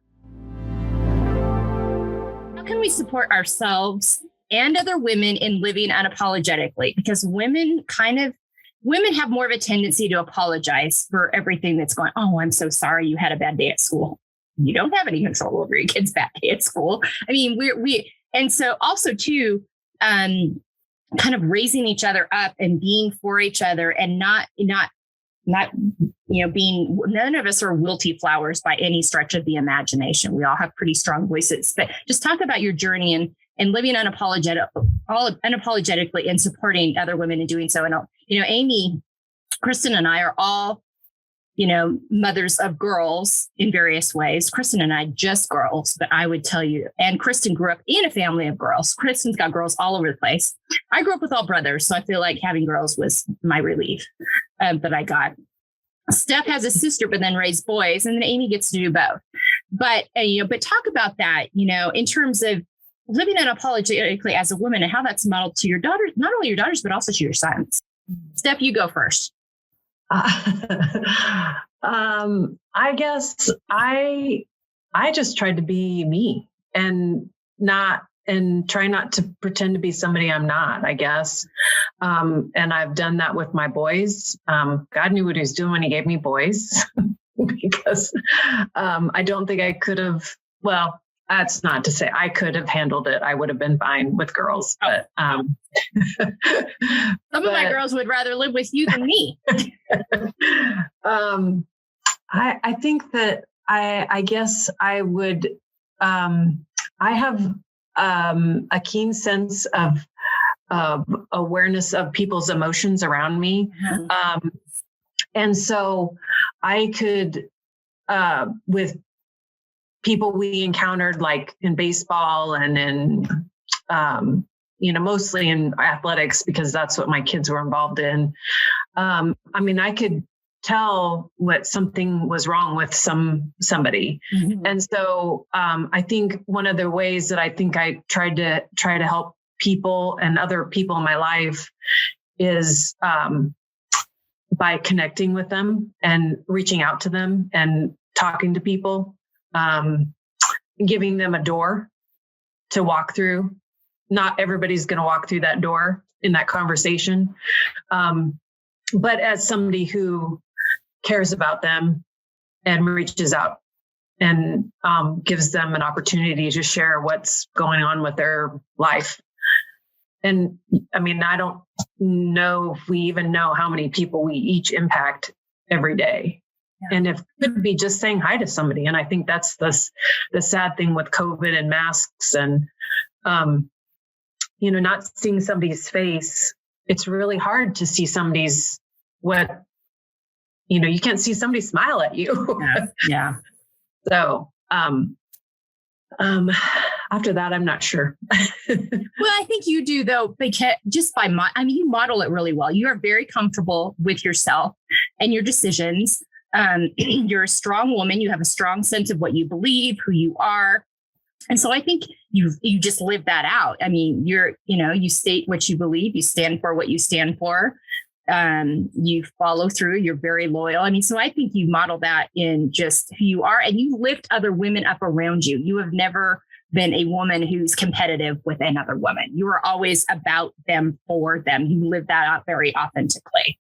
How can we support ourselves and other women in living unapologetically? Because women have more of a tendency to apologize for everything that's going on. Oh, I'm so sorry you had a bad day at school. You don't have any control over your kid's bad day at school. I mean, and so also too, kind of raising each other up and being for each other, and not not, being, none of us are wilty flowers by any stretch of the imagination. We all have pretty strong voices, but just talk about your journey and living unapologetically and supporting other women in doing so. And, Amy, Kristen and I are all, mothers of girls in various ways. Kristen and I just girls, but I would tell you, and Kristen grew up in a family of girls. Kristen's got girls all over the place. I grew up with all brothers, so I feel like having girls was my relief that I got. Steph has a sister, but then raised boys, and then Amy gets to do both. But talk about that, in terms of living unapologetically as a woman and how that's modeled to your daughters, not only your daughters, but also to your sons. Steph, you go first. I guess I just tried to be me and try not to pretend to be somebody I'm not, I guess. And I've done that with my boys. God knew what he was doing when he gave me boys because I don't think I could have, well, that's not to say I could have handled it. I would have been fine with girls, but some of my girls would rather live with you than me. I think that I guess I would. I have a keen sense of awareness of people's emotions around me, and so I could with people we encountered like in baseball and in, mostly in athletics because that's what my kids were involved in. I could tell what something was wrong with somebody. Mm-hmm. And so I think one of the ways that I think I try to help people and other people in my life is by connecting with them and reaching out to them and talking to people. Giving them a door to walk through. Not everybody's going to walk through that door in that conversation. But as somebody who cares about them and reaches out and gives them an opportunity to share what's going on with their life. And I don't know if we even know how many people we each impact every day. Yeah. And if it could be just saying hi to somebody. And I think that's the sad thing with COVID and masks and, not seeing somebody's face. It's really hard to see somebody's you can't see somebody smile at you. Yeah. So, after that, I'm not sure. Well, I think you do though, because just by you model it really well. You are very comfortable with yourself and your decisions. You're a strong woman. You have a strong sense of what you believe, who you are. And so I think you just live that out. You state what you believe, you stand for what you stand for. You follow through, you're very loyal. So I think you model that in just who you are, and you lift other women up around you. You have never been a woman who's competitive with another woman. You are always about them, for them. You live that out very authentically.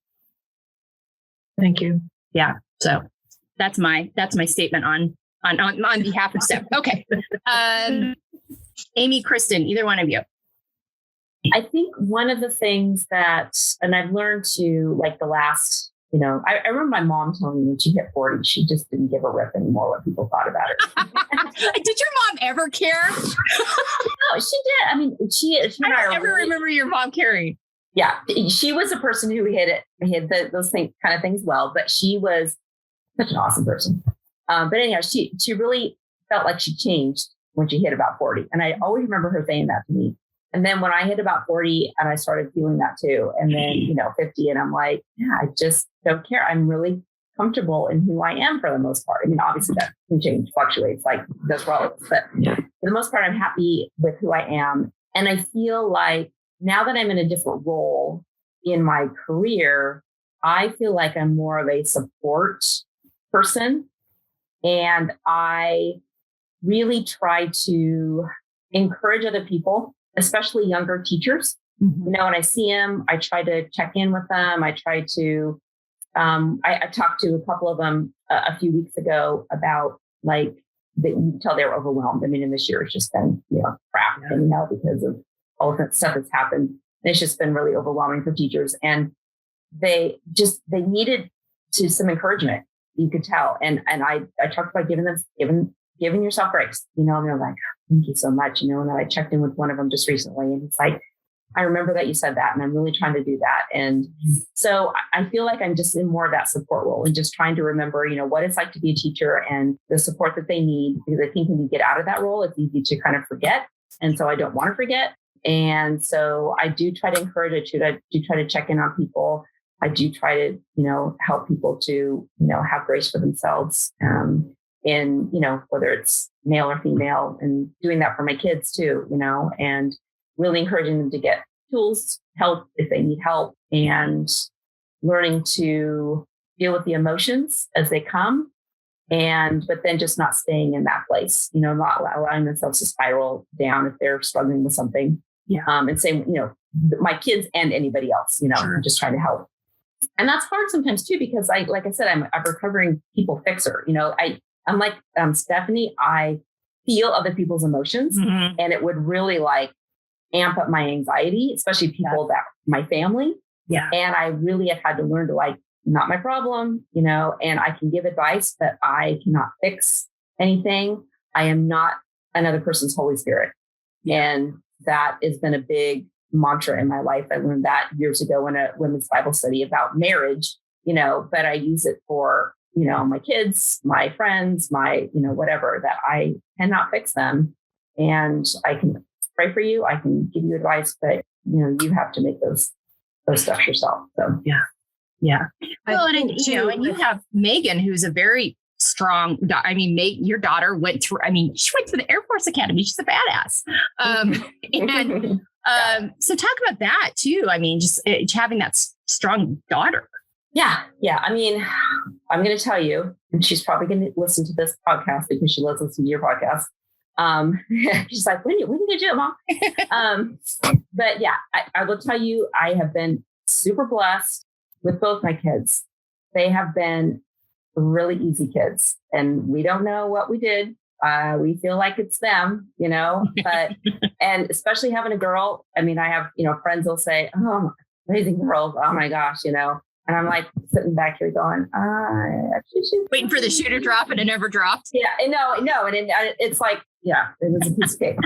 Thank you. Yeah. So that's my statement on behalf of Steph. Okay. Amy, Kristen, either one of you. I think one of the things that, and I've learned to like the last, I remember my mom telling me when she hit 40, she just didn't give a rip anymore what people thought about her. Did your mom ever care? No, she did. She I don't ever remember your mom caring. Yeah, she was a person who hit those kind of things well, but she was such an awesome person. But anyhow, she really felt like she changed when she hit about 40. And I always remember her saying that to me. And then when I hit about 40 and I started feeling that too, and then, 50, and I'm like, yeah, I just don't care. I'm really comfortable in who I am for the most part. Obviously that can change, fluctuates like that's relevant, but for the most part, I'm happy with who I am. And I feel like now that I'm in a different role in my career, I feel like I'm more of a support person. And I really try to encourage other people, especially younger teachers. Mm-hmm. When I see them, I try to check in with them. I try to, I talked to a couple of them a few weeks ago about you can tell they were overwhelmed. And this year it's just been, crap, because of all the stuff that's happened. It's just been really overwhelming for teachers. And they needed to some encouragement. You could tell. And I talked about giving yourself grace, and they're like, thank you so much. And then I checked in with one of them just recently, and it's like, I remember that you said that, and I'm really trying to do that. And so I feel like I'm just in more of that support role and just trying to remember, what it's like to be a teacher and the support that they need, because I think when you get out of that role, it's easy to kind of forget. And so I don't want to forget. And so I do try to encourage it. I do try to check in on people. I do try to, help people to, have grace for themselves. In, whether it's male or female, and doing that for my kids too, and really encouraging them to get tools, help if they need help, and learning to deal with the emotions as they come. But then just not staying in that place, not allowing themselves to spiral down if they're struggling with something. Yeah. And same, my kids and anybody else, Sure. I'm just trying to help. And that's hard sometimes too, because like I said, I'm a recovering people fixer. I'm like Stephanie, I feel other people's emotions, and it would really amp up my anxiety, especially people that my family. Yeah. And I really have had to learn to not my problem, and I can give advice, but I cannot fix anything. I am not another person's Holy Spirit. And that has been a big mantra in my life. I learned that years ago in a women's Bible study about marriage, but I use it for, my kids, my friends, my, whatever, that I cannot fix them. And I can pray for you. I can give you advice, but, you have to make those steps yourself. So, yeah. Yeah. Well, and you have Megan, who's a very strong, your daughter went through, she went to the Air Force Academy. She's a badass. So talk about that too. Just having that strong daughter. Yeah. Yeah. I'm going to tell you, and she's probably going to listen to this podcast because she listens to your podcast. She's like, when are you going to do it, Mom? But yeah, I will tell you, I have been super blessed with both my kids. They have been really easy kids, and we don't know what we did. We feel like it's them, but, and especially having a girl. I have, friends will say, oh, amazing girls. Oh my gosh, and I'm like sitting back here going, actually, she's waiting for the shoe to drop, and it never dropped. Yeah, no. And it's like, yeah, it was a piece of cake.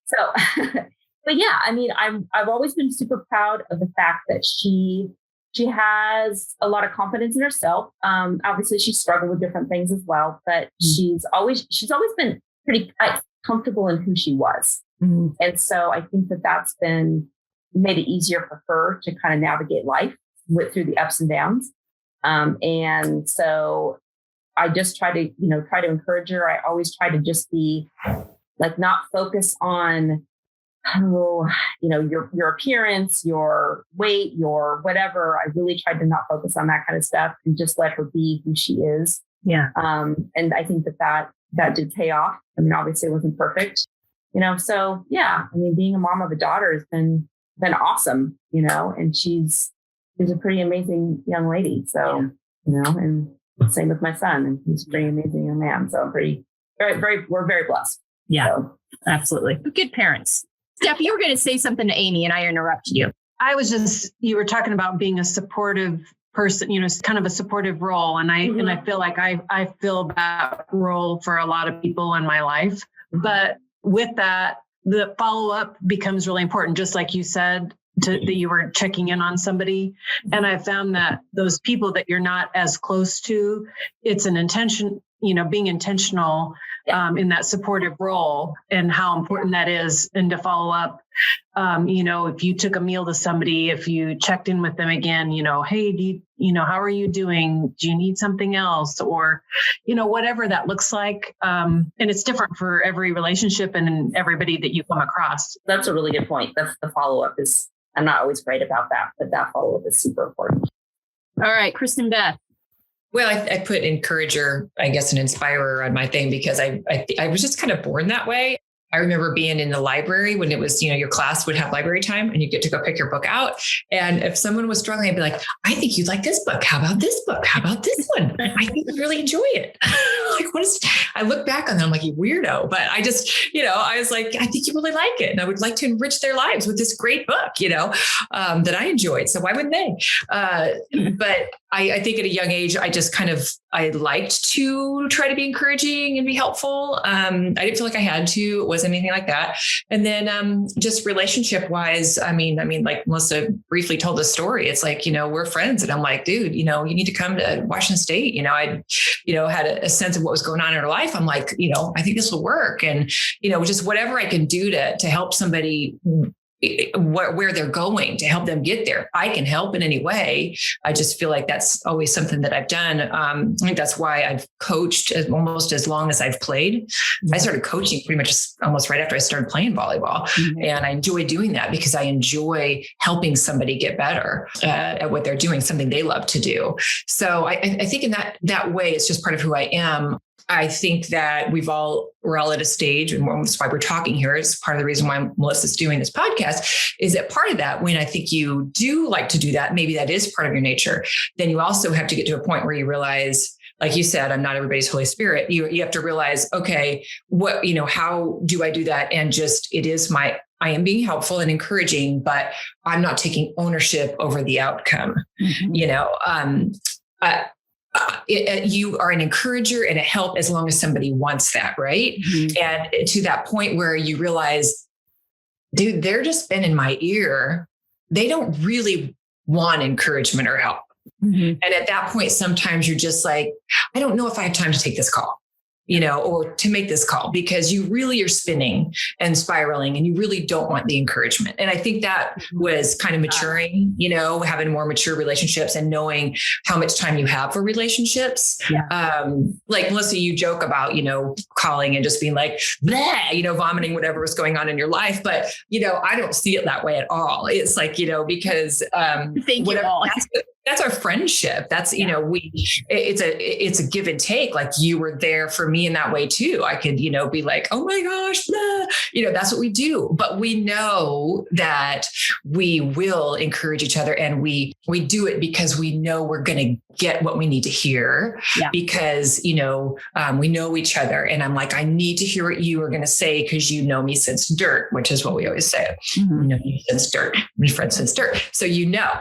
So, but yeah, I've always been super proud of the fact that she has a lot of confidence in herself. Obviously she struggled with different things as well, but she's always been pretty comfortable in who she was. Mm-hmm. And so I think that's made it easier for her to kind of navigate life through the ups and downs. And so I just try to encourage her. I always try to just be not focus on, your appearance, your weight, your whatever. I really tried to not focus on that kind of stuff and just let her be who she is. Yeah. And I think that did pay off. Obviously it wasn't perfect, so yeah, being a mom of a daughter has been awesome, and she's a pretty amazing young lady. So, and same with my son, and he's a pretty amazing young man. So we're very blessed. Yeah, so. Absolutely. Good parents. Steph, you were going to say something to Amy and I interrupted you. You were talking about being a supportive person, kind of a supportive role. And I feel like I fill that role for a lot of people in my life. Mm-hmm. But with that, the follow-up becomes really important. Just like you said, that you were checking in on somebody. And I found that those people that you're not as close to, it's an intention, being intentional in that supportive role and how important that is. And to follow up, if you took a meal to somebody, if you checked in with them again, hey, how are you doing? Do you need something else? Or, whatever that looks like. And it's different for every relationship and everybody that you come across. That's a really good point. That's the follow-up I'm not always great about that, but that follow-up is super important. All right, Kristen, Beth. Well, I put encourager, I guess, an inspirer on my thing because I was just kind of born that way. I remember being in the library when it was, your class would have library time and you get to go pick your book out. And if someone was struggling, I'd be like, I think you'd like this book. How about this book? How about this one? I think you'd really enjoy it. I look back on them like, you weirdo, but I just, I was like, I think you really like it. And I would like to enrich their lives with this great book, that I enjoyed. So why wouldn't they? But I think at a young age, I liked to try to be encouraging and be helpful. I didn't feel like I had to. It wasn't anything like that. And then just relationship wise, I mean, like Melissa briefly told the story. It's like, we're friends. And I'm like, dude, you need to come to Washington State. I had a sense of what was going on in her life. I'm like, I think this will work. And, just whatever I can do to help somebody where they're going, to help them get there. I can help in any way. I just feel like that's always something that I've done. I think that's why I've coached almost as long as I've played. Mm-hmm. I started coaching pretty much almost right after I started playing volleyball. Mm-hmm. And I enjoy doing that because I enjoy helping somebody get better at what they're doing, something they love to do. So I think in that way, it's just part of who I am. I think that we're all at a stage, and that's why we're talking here. It's part of the reason why Melissa's doing this podcast, is that part of that, when I think you do like to do that, maybe that is part of your nature, then you also have to get to a point where you realize, like you said, I'm not everybody's Holy Spirit. You have to realize, okay, how do I do that? And I am being helpful and encouraging, but I'm not taking ownership over the outcome. Mm-hmm. You are an encourager and a help as long as somebody wants that, right? Mm-hmm. And to that point where you realize, dude, they're just been in my ear. They don't really want encouragement or help. Mm-hmm. And at that point, sometimes you're just like, I don't know if I have time to take this call, or to make this call, because you really are spinning and spiraling and you really don't want the encouragement. And I think that was kind of maturing, having more mature relationships and knowing how much time you have for relationships. Yeah. Like Melissa, you joke about, calling and just being like, blah, vomiting whatever was going on in your life. But, I don't see it that way at all. It's like, because thank you all. That's our friendship. That's, it's a give and take. Like you were there for me in that way too. I could, be like, oh my gosh, blah. That's what we do. But we know that we will encourage each other, and we do it because we know we're going to get what we need to hear, because, we know each other. And I'm like, I need to hear what you are going to say, because you know me since dirt, which is what we always say. Mm-hmm. You know me since dirt, me friends since dirt. So,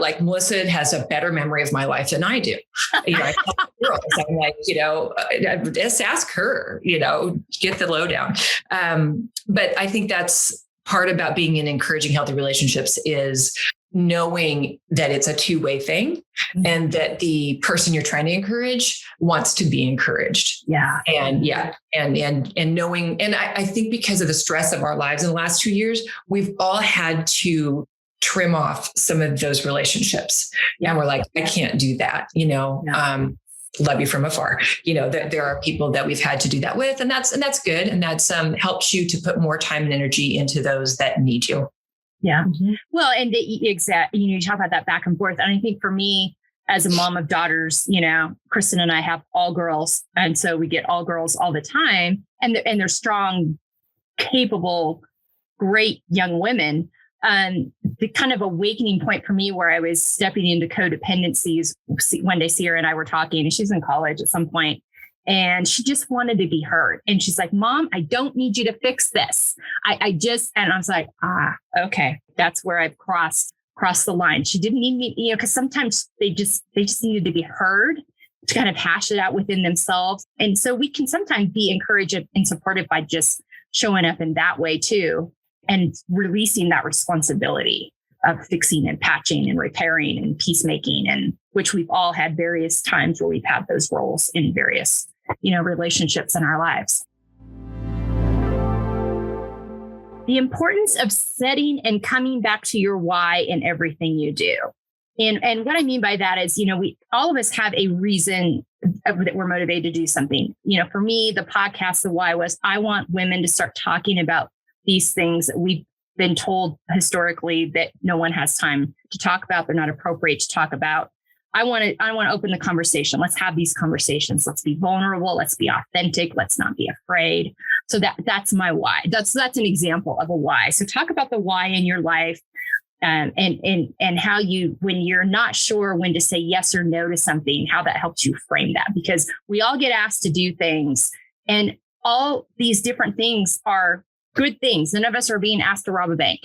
like Melissa has a better memory of my life than I do. I tell girls, I'm like, just ask her, get the lowdown. But I think that's part about being in encouraging healthy relationships, is knowing that it's a two-way thing, and that the person you're trying to encourage wants to be encouraged. Yeah. And knowing, and I think because of the stress of our lives in the last 2 years, we've all had to trim off some of those relationships. Yeah. And we're like, I can't do that, love you from afar. There are people that we've had to do that with, and that's good. And that's helps you to put more time and energy into those that need you. Yeah. Mm-hmm. Well, and you talk about that back and forth. And I think for me, as a mom of daughters, Kristen and I have all girls. And so we get all girls all the time, and they're strong, capable, great young women. The kind of awakening point for me where I was stepping into codependencies, one day Sierra and I were talking, and she's in college at some point, and she just wanted to be heard. And she's like, Mom, I don't need you to fix this. And I was like, okay, that's where I've crossed the line. She didn't need me, because sometimes they just needed to be heard, to kind of hash it out within themselves. And so we can sometimes be encouraged and supported by just showing up in that way too, and releasing that responsibility of fixing and patching and repairing and peacemaking, and which we've all had various times where we've had those roles in various, relationships in our lives. The importance of setting and coming back to your why in everything you do. And what I mean by that is, we all of us have a reason that we're motivated to do something. For me, the podcast, the why was, I want women to start talking about these things that we've been told historically that no one has time to talk about. They're not appropriate to talk about. I want to open the conversation. Let's have these conversations. Let's be vulnerable. Let's be authentic. Let's not be afraid. So that's my why. That's an example of a why. So talk about the why in your life, and how you, when you're not sure when to say yes or no to something, how that helps you frame that, because we all get asked to do things, and all these different things are good things. None of us are being asked to rob a bank.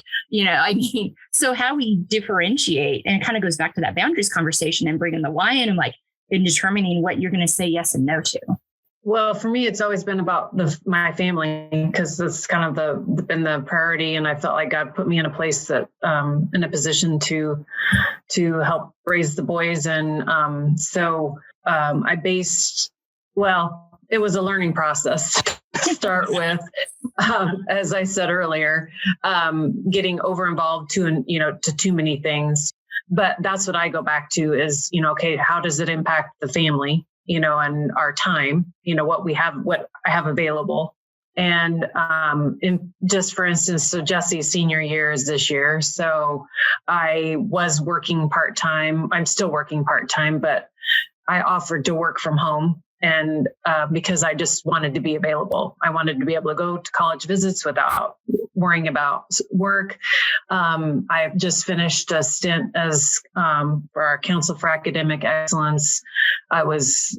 So how we differentiate, and it kind of goes back to that boundaries conversation and bringing the why in, and in determining what you're going to say yes and no to. Well, for me, it's always been about my family, because it's kind of been the priority. And I felt like God put me in a place that, in a position to help raise the boys. And so it was a learning process to start with. As I said earlier, getting over involved to too many things. But that's what I go back to is, okay, how does it impact the family, and our time, what I have available. And just for instance, so Jesse's senior year is this year. So I was working part-time. I'm still working part-time, but I offered to work from home. And because I just wanted to be available, I wanted to be able to go to college visits without worrying about work. I've just finished a stint as for our Council for Academic Excellence. I was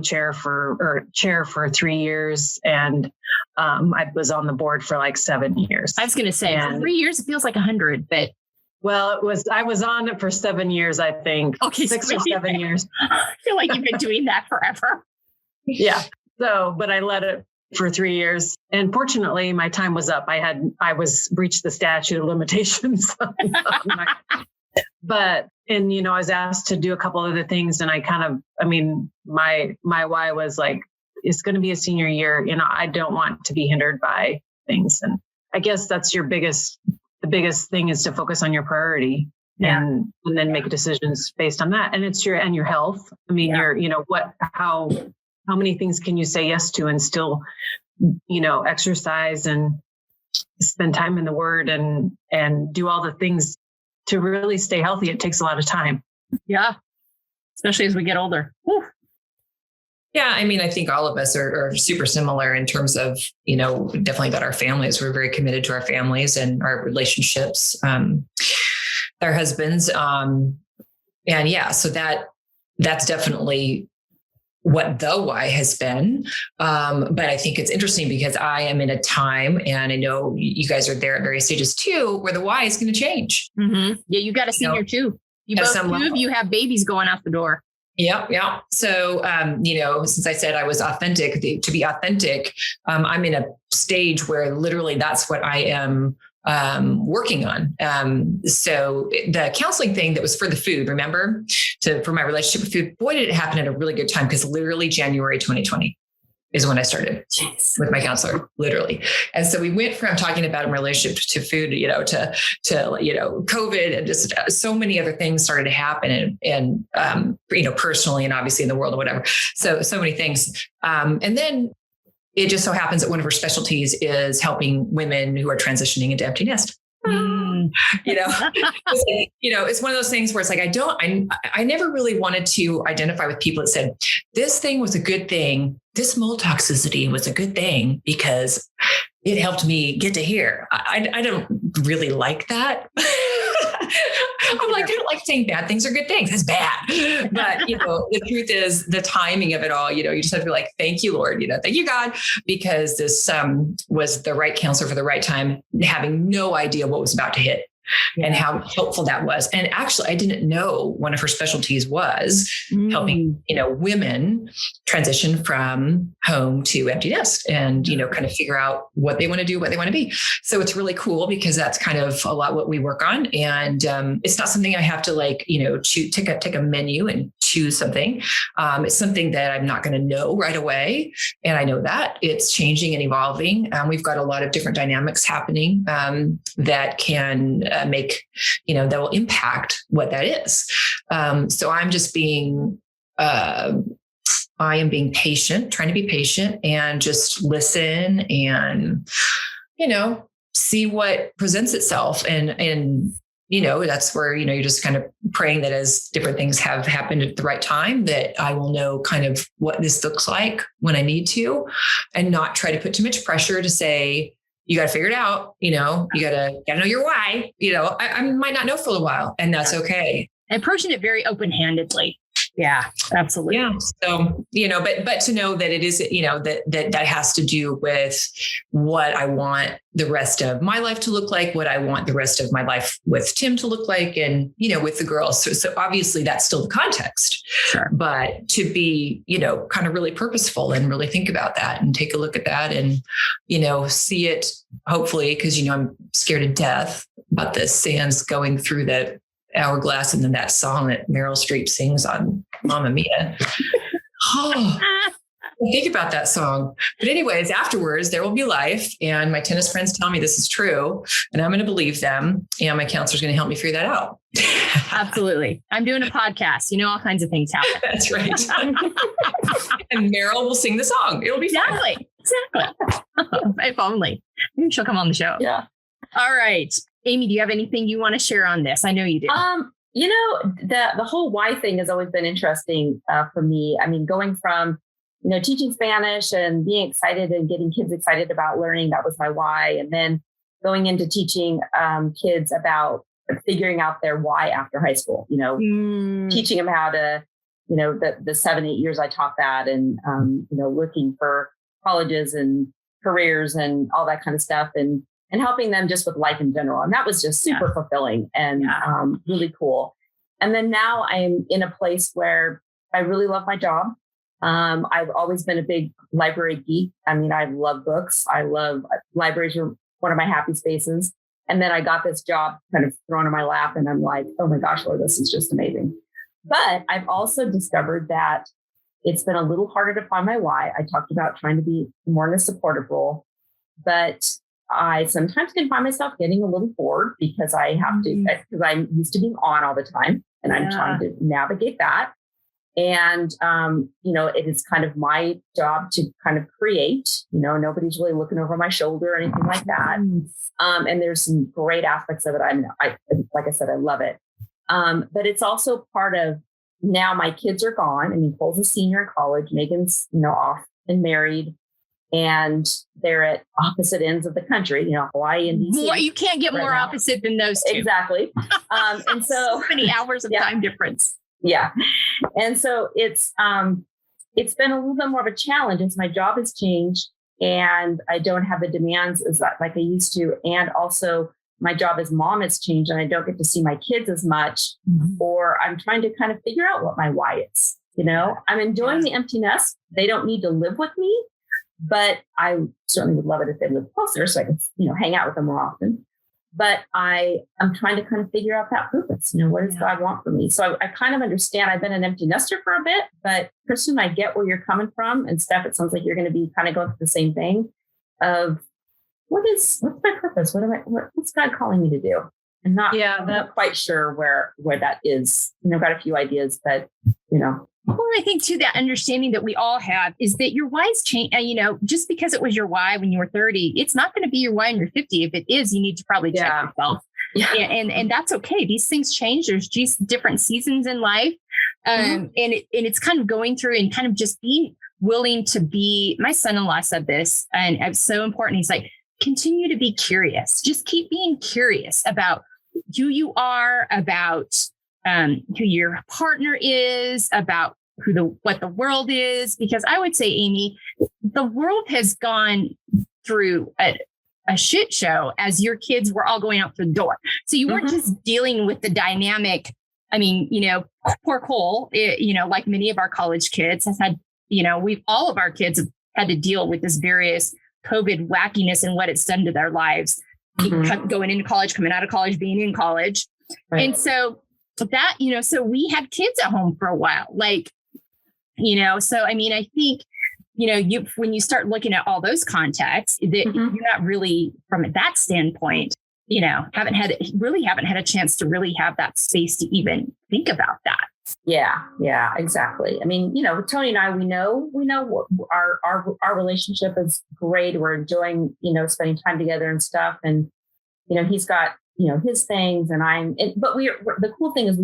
chair for 3 years, and I was on the board for like 7 years. I was going to say, for 3 years, it feels like 100, but. Well, I was on it for 7 years, I think. Okay. 6 or 7 years. I feel like you've been doing that forever. Yeah. So, but I led it for 3 years. And fortunately, my time was up. I reached the statute of limitations. But I was asked to do a couple other things. And my why was like, it's going to be a senior year. I don't want to be hindered by things. And I guess that's the biggest thing is to focus on your priority, and then make decisions based on that. And it's your health. How many things can you say yes to and still, exercise and spend time in the Word and do all the things to really stay healthy. It takes a lot of time. Yeah. Especially as we get older. Whew. Yeah. I think all of us are super similar in terms of, definitely about our families. We're very committed to our families and our relationships, our husbands. So that's definitely what the why has been. But I think it's interesting because I am in a time, and I know you guys are there at various stages too, where the why is going to change. Mm-hmm. Yeah. You got a senior too. Two of you have babies going out the door. Yeah. So, since I said I was authentic, to be authentic, I'm in a stage where literally that's what I am working on. So the counseling thing that was for the food, remember, for my relationship with food, boy, did it happen at a really good time, because literally January 2020 is when I started with my counselor, literally. And so we went from talking about a relationship to food, to COVID, and just so many other things started to happen, and personally, and obviously in the world or whatever. So many things. And then it just so happens that one of her specialties is helping women who are transitioning into empty nest. It's one of those things where it's like, I never really wanted to identify with people that said, this thing was a good thing. This mold toxicity was a good thing because it helped me get to here. I don't really like that. I'm like, I don't like saying bad things are good things. It's bad. But, the truth is the timing of it all, you just have to be like, thank you, Lord, thank you, God, because this was the right counselor for the right time, having no idea what was about to hit. And how helpful that was. And actually, I didn't know one of her specialties was helping, women transition from home to empty nest and, kind of figure out what they want to do, what they want to be. So it's really cool because that's kind of a lot what we work on. And it's not something I have to take a menu and choose something. It's something that I'm not going to know right away. And I know that it's changing and evolving. We've got a lot of different dynamics happening that can make, that will impact what that is. So I'm just being, I am being patient, trying to be patient and just listen and, see what presents itself and, that's where, you're just kind of praying that as different things have happened at the right time, that I will know kind of what this looks like when I need to, and not try to put too much pressure to say, you got to figure it out. You got to know your why. I might not know for a while, and that's okay. And approaching it very open-handedly. Yeah, absolutely. Yeah. So, but to know that it is, that has to do with what I want the rest of my life to look like, what I want the rest of my life with Tim to look like, and, with the girls. So obviously that's still the context, sure. But to be, kind of really purposeful and really think about that and take a look at that and, see it hopefully, because, I'm scared to death about the sands going through the hourglass, and then that song that Meryl Streep sings on Mamma Mia. Oh, think about that song. But anyways, afterwards, there will be life. And my tennis friends tell me this is true, and I'm going to believe them. And my counselor's going to help me figure that out. Absolutely. I'm doing a podcast. All kinds of things happen. That's right. And Meryl will sing the song. It'll be exactly. If only. Maybe she'll come on the show. Yeah. All right. Amy, do you have anything you want to share on this? I know you do. The whole why thing has always been interesting for me. I mean, going from, teaching Spanish and being excited and getting kids excited about learning, that was my why. And then going into teaching kids about figuring out their why after high school, teaching them how to, the 7-8 years I taught that, and, looking for colleges and careers and all that kind of stuff. And helping them just with life in general. And that was just super fulfilling and really cool. And then now I'm in a place where I really love my job. I've always been a big library geek. I mean, I love books. Libraries are one of my happy spaces. And then I got this job kind of thrown in my lap, and I'm like, oh my gosh, Lord, this is just amazing. But I've also discovered that it's been a little harder to find my why. I talked about trying to be more in a supportive role, but I sometimes can find myself getting a little bored because I have to, because I'm used to being on all the time, and I'm trying to navigate that. And, it is kind of my job to kind of create, nobody's really looking over my shoulder or anything like that. And there's some great aspects of it. Like I said, I love it. But it's also part of, now my kids are gone. I mean, Cole's a senior in college, Megan's, off and married. And they're at opposite ends of the country, Hawaii and DC. You can't get more opposite than those two. Exactly. And so many hours of time difference. Yeah. And so it's been a little bit more of a challenge as my job has changed, and I don't have the demands as like I used to. And also my job as mom has changed, and I don't get to see my kids as much, or I'm trying to kind of figure out what my why is. I'm enjoying the empty nest. They don't need to live with me. But I certainly would love it if they lived closer, so I could, hang out with them more often. But I'm trying to kind of figure out that purpose. What does God want for me? So I kind of understand. I've been an empty nester for a bit, but Kristen, I get where you're coming from. And Steph, it sounds like you're going to be kind of going through the same thing of what's my purpose? What's God calling me to do? And I'm not quite sure where that is. I've got a few ideas, but Well, I think too, that understanding that we all have is that your why's change. Just because it was your why when you were 30, it's not going to be your why when you're 50. If it is, you need to probably check yourself. Yeah. And that's okay. These things change. There's just different seasons in life. And it's kind of going through and kind of just being willing to be. My son-in-law said this, and it's so important. He's like, continue to be curious. Just keep being curious about who you are, about who your partner is, about what the world is. Because I would say, Amy, the world has gone through a shit show as your kids were all going out the door. So you weren't just dealing with the dynamic. I mean, poor Cole, like many of our college kids has had, all of our kids have had to deal with this various COVID wackiness and what it's done to their lives, going into college, coming out of college, being in college. Right. And so that, so we had kids at home for a while, so, I mean, I think, when you start looking at all those contexts, that you're not really from that standpoint, haven't had a chance to really have that space to even think about that. Yeah, exactly. I mean, Tony and I, we know our relationship is great. We're enjoying, spending time together and stuff. And, he's got his things, and but the cool thing is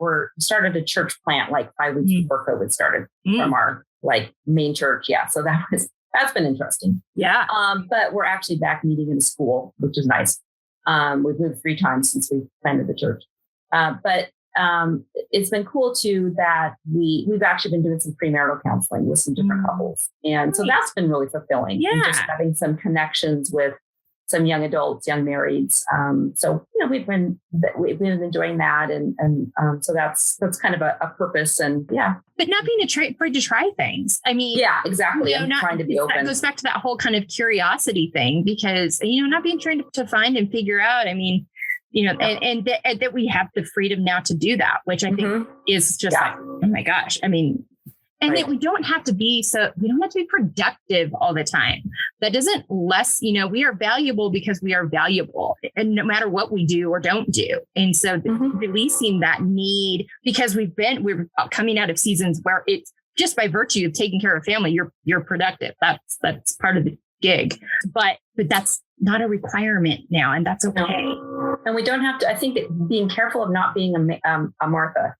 we're started a church plant like 5 weeks before COVID started from our like main church. Yeah. So that's been interesting. Yeah. But we're actually back meeting in a school, which is nice. We've moved 3 times since we planted the church. But it's been cool too that we've actually been doing some premarital counseling with some different couples. And so that's been really fulfilling. Yeah. And just having some connections with some young adults, young marrieds. So, we've been enjoying that. And so that's kind of a purpose, and yeah. But not being afraid to try things. I mean, yeah, exactly. I'm trying to be open. That goes back to that whole kind of curiosity thing, because, not being trying to find and figure out, I mean, and that we have the freedom now to do that, which I think is just like, oh my gosh. I mean, and that we don't have to be productive all the time. That doesn't we are valuable because we are valuable, and no matter what we do or don't do. And so releasing that need, because we're coming out of seasons where it's just by virtue of taking care of family, you're productive. That's part of the gig, but that's not a requirement now. And that's okay. And we don't have to, I think that being careful of not being a Martha.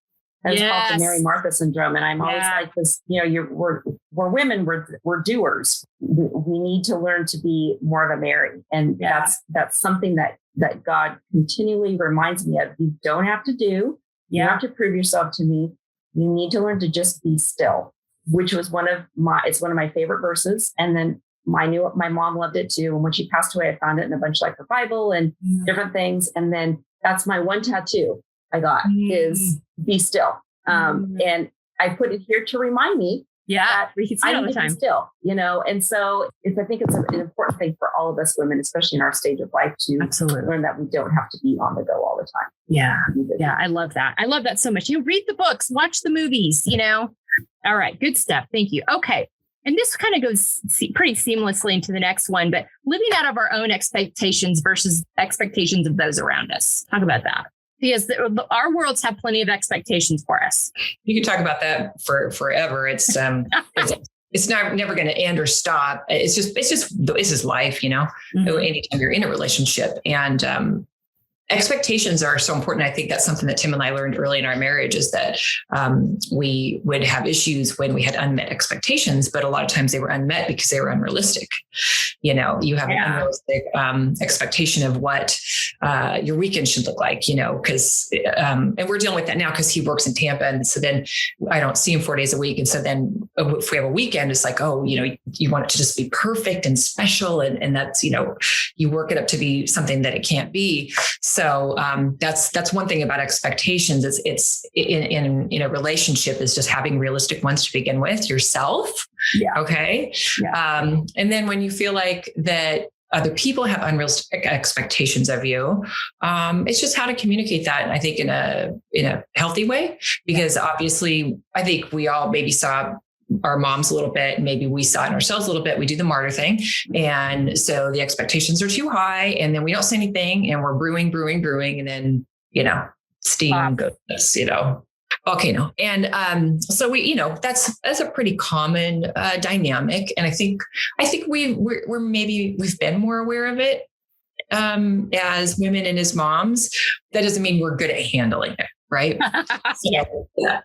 It's called the Mary Martha syndrome. And I'm always like this, we're women, we're doers. We need to learn to be more of a Mary. And that's something that God continually reminds me of. You don't have to do, you don't have to prove yourself to me. You need to learn to just be still, which was one of my favorite verses. And then my mom loved it too. And when she passed away, I found it in a bunch like her Bible and different things. And then that's my one tattoo I got is be still. And I put it here to remind me that we can see it all the time. Be still, and so I think it's an important thing for all of us women, especially in our stage of life, to learn that we don't have to be on the go all the time. Yeah. Yeah. I love that. I love that so much. Read the books, watch the movies, All right. Good stuff. Thank you. Okay. And this kind of goes pretty seamlessly into the next one, but living out of our own expectations versus expectations of those around us. Talk about that. Because our worlds have plenty of expectations for us. You can talk about that for forever. It's never going to end or stop. It's just life, anytime you're in a relationship. And expectations are so important. I think that's something that Tim and I learned early in our marriage, is that we would have issues when we had unmet expectations, but a lot of times they were unmet because they were unrealistic. You have an unrealistic expectation of what your weekend should look like, because, and we're dealing with that now because he works in Tampa. And so then I don't see him 4 days a week. And so then if we have a weekend, it's like, you want it to just be perfect and special. And that's, you work it up to be something that it can't be. So that's one thing about expectations. It's in a relationship is just having realistic ones to begin with yourself. Yeah. Okay. Yeah. And then when you feel like that other people have unrealistic expectations of you, it's just how to communicate that. And I think in a healthy way, because obviously I think we all maybe saw our moms a little bit, and maybe we saw it in ourselves a little bit. We do the martyr thing. And so the expectations are too high, and then we don't say anything, and we're brewing. And then, steam goes, volcano. And so that's a pretty common dynamic. And I think we've been more aware of it as women and as moms. That doesn't mean we're good at handling it. Right.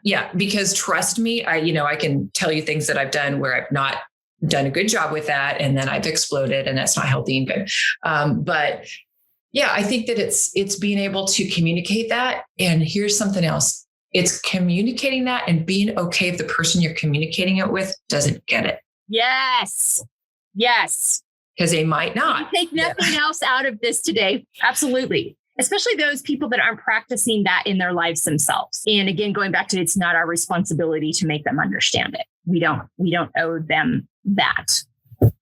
Yeah. Because trust me, I can tell you things that I've done where I've not done a good job with that. And then I've exploded, and that's not healthy and good. But yeah, I think that it's being able to communicate that. And here's something else. It's communicating that and being okay if the person you're communicating it with doesn't get it. Yes. Because they might not. We take nothing else out of this today. Absolutely. Especially those people that aren't practicing that in their lives themselves. And again, going back to, it's not our responsibility to make them understand it. We don't owe them that.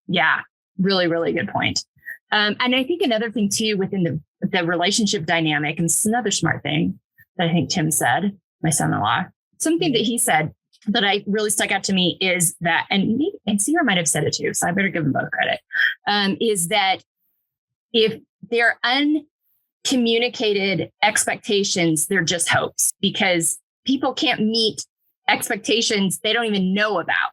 Yeah. Really, really good point. And I think another thing too, within the relationship dynamic, and this is another smart thing that I think Tim said, my son-in-law, something that he said that I really stuck out to me is that, and Sarah might have said it too, so I better give them both credit, is that if they're uncommunicated expectations, they're just hopes, because people can't meet expectations they don't even know about.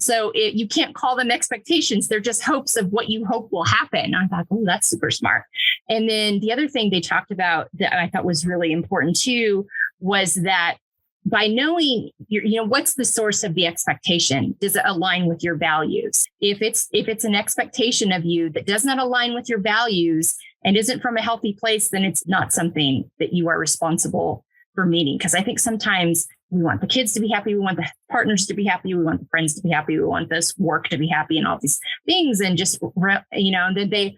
So you can't call them expectations. They're just hopes of what you hope will happen. I thought, oh, that's super smart. And then the other thing they talked about that I thought was really important too, was that by knowing what's the source of the expectation? Does it align with your values? If it's an expectation of you that does not align with your values and isn't from a healthy place, then it's not something that you are responsible for meeting. Because I think sometimes we want the kids to be happy, we want the partners to be happy, we want the friends to be happy, we want this work to be happy, and all these things, and just that they.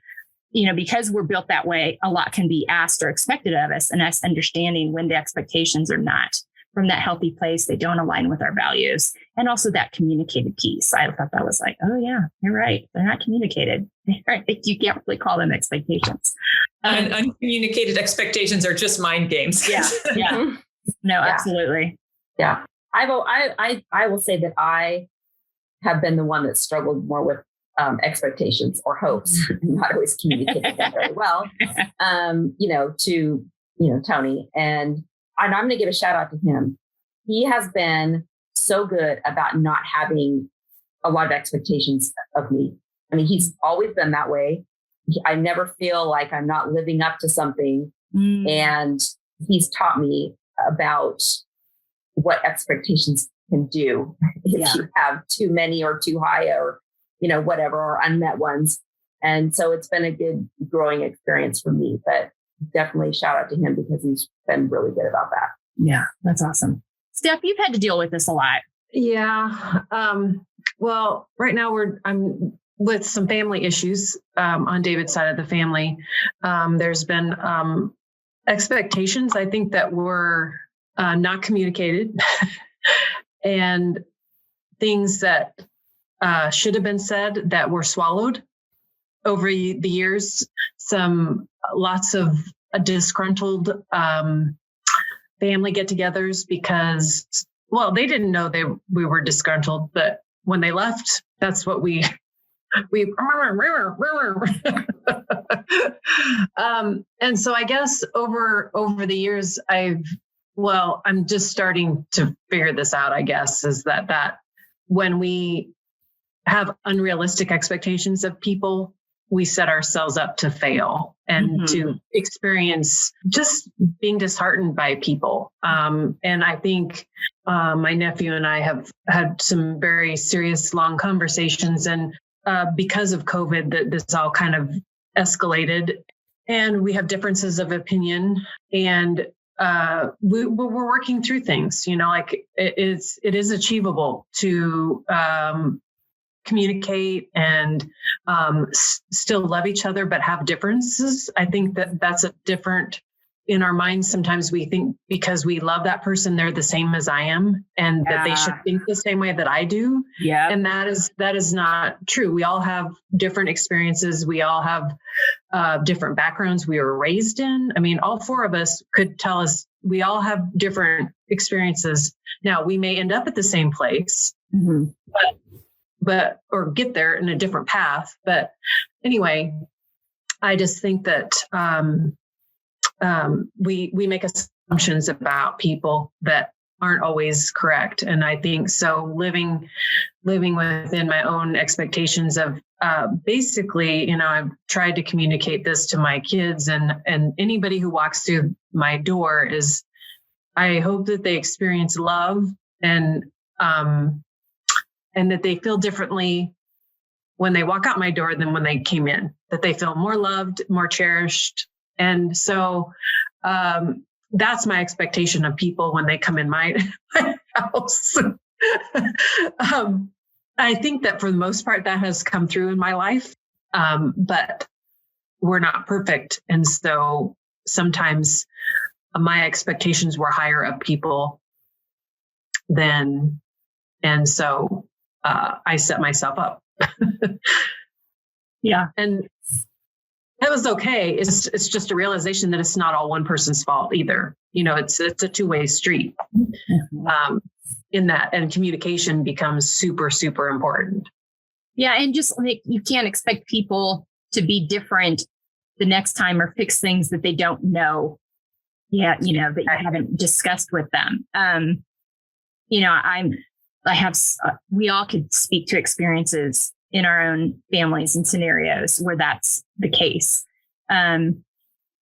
Because we're built that way, a lot can be asked or expected of us, and us understanding when the expectations are not from that healthy place, they don't align with our values. And also that communicated piece. I thought that was like, oh yeah, you're right. They're not communicated. You can't really call them expectations. And uncommunicated expectations are just mind games. Yeah. No, Yeah. Absolutely. Yeah. I will say that I have been the one that struggled more with expectations or hopes, not always communicated them very well, to Tony. And I'm going to give a shout out to him. He has been so good about not having a lot of expectations of me. I mean, he's always been that way. I never feel like I'm not living up to something. And he's taught me about what expectations can do if you have too many or too high or, whatever, or unmet ones. And so it's been a good growing experience for me, but definitely shout out to him because he's been really good about that. Yeah, that's awesome. Steph, you've had to deal with this a lot. Yeah. Well, right now I'm with some family issues on David's side of the family. There's been expectations, I think, that were not communicated and things that should have been said that were swallowed over the years. Lots of disgruntled family get-togethers because, they didn't know we were disgruntled, but when they left, that's what we and so I guess over the years, I'm just starting to figure this out, I guess, is that when we have unrealistic expectations of people, we set ourselves up to fail and to experience just being disheartened by people. And I think my nephew and I have had some very serious, long conversations. And because of COVID, this all kind of escalated. And we have differences of opinion. And we're working through things, like it is achievable to communicate and still love each other, but have differences. I think that's a different in our minds. Sometimes we think because we love that person, they're the same as I am, and that they should think the same way that I do. Yeah. And that is not true. We all have different experiences. We all have different backgrounds we were raised in. I mean, all four of us could tell us we all have different experiences. Now, we may end up at the same place, but or get there in a different path. But anyway, I just think that we make assumptions about people that aren't always correct. And I think so living within my own expectations of basically, I've tried to communicate this to my kids and anybody who walks through my door is, I hope that they experience love and that they feel differently when they walk out my door than when they came in, that they feel more loved, more cherished. And so that's my expectation of people when they come in my house. I think that for the most part, that has come through in my life, but we're not perfect. And so sometimes my expectations were higher of people than, and so I set myself up. Yeah. And that was okay. It's just a realization that it's not all one person's fault either. It's a two-way street in that, and communication becomes super, super important. Yeah. And just like, you can't expect people to be different the next time or fix things that they don't know yet, that you haven't discussed with them. We all could speak to experiences in our own families and scenarios where that's the case.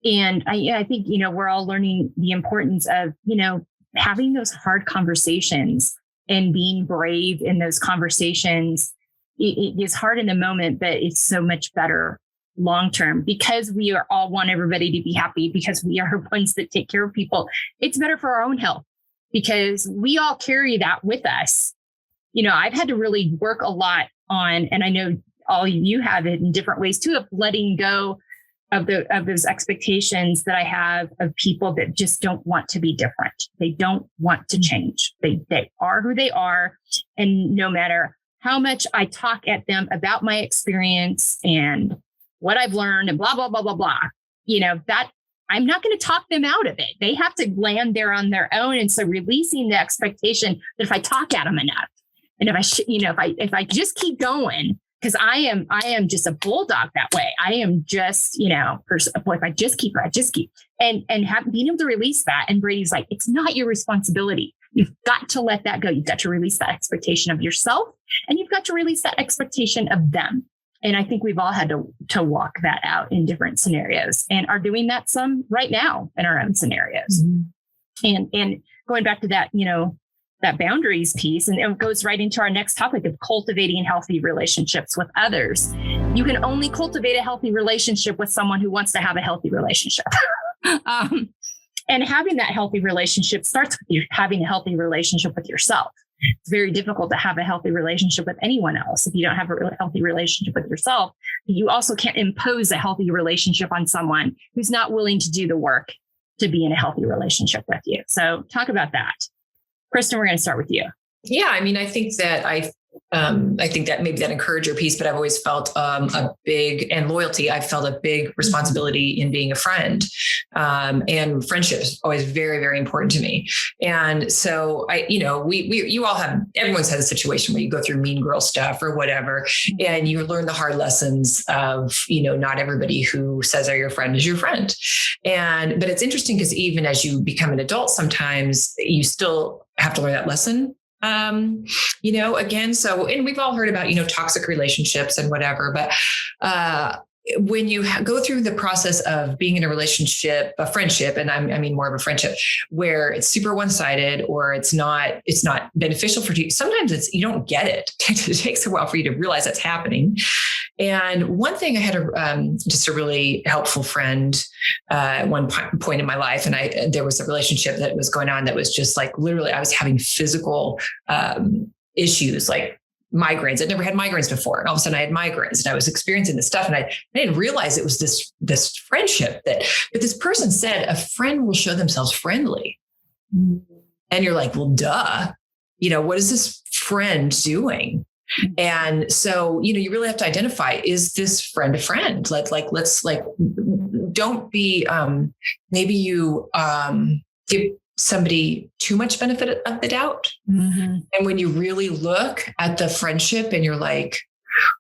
And I think, we're all learning the importance of, having those hard conversations and being brave in those conversations. It is hard in the moment, but it's so much better long-term because we are all want everybody to be happy, because we are ones that take care of people. It's better for our own health because we all carry that with us. I've had to really work a lot on, and I know all of you have it in different ways too, of letting go of those expectations that I have of people that just don't want to be different. They don't want to change. They are who they are. And no matter how much I talk at them about my experience and what I've learned and blah, blah, blah, blah, blah, that I'm not going to talk them out of it. They have to land there on their own. And so releasing the expectation that if I talk at them enough, and if I just keep going, because I am just a bulldog that way. I am just, if I just keep, and being able to release that. And Brady's like, it's not your responsibility. You've got to let that go. You've got to release that expectation of yourself, and you've got to release that expectation of them. And I think we've all had to walk that out in different scenarios and are doing that some right now in our own scenarios. Mm-hmm. And going back to that, that boundaries piece, and it goes right into our next topic of cultivating healthy relationships with others. You can only cultivate a healthy relationship with someone who wants to have a healthy relationship. And having that healthy relationship starts with you having a healthy relationship with yourself. It's very difficult to have a healthy relationship with anyone else if you don't have a healthy relationship with yourself. You also can't impose a healthy relationship on someone who's not willing to do the work to be in a healthy relationship with you. So talk about that. Kristen, we're going to start with you. Yeah, I mean, I think that maybe that encourager piece, but I've always felt a big, and loyalty, I've felt a big responsibility in being a friend. And friendship is always very, very important to me. And so everyone's had a situation where you go through mean girl stuff or whatever, and you learn the hard lessons of, not everybody who says they're your friend is your friend. But it's interesting because even as you become an adult, sometimes you still have to learn that lesson. Again, and we've all heard about, toxic relationships and whatever, but, when you go through the process of being in a relationship, a friendship, and I mean more of a friendship where it's super one-sided or it's not beneficial for you. Sometimes you don't get it. It takes a while for you to realize that's happening. And one thing, I had just a really helpful friend at one point in my life, and there was a relationship that was going on that was just like literally I was having physical issues like migraines. I'd never had migraines before. And all of a sudden I had migraines and I was experiencing this stuff. And I didn't realize it was this friendship but this person said a friend will show themselves friendly. And you're like, well, duh, what is this friend doing? And so, you really have to identify, is this friend a friend? Let's don't be, maybe you give somebody too much benefit of the doubt. Mm-hmm. And when you really look at the friendship and you're like,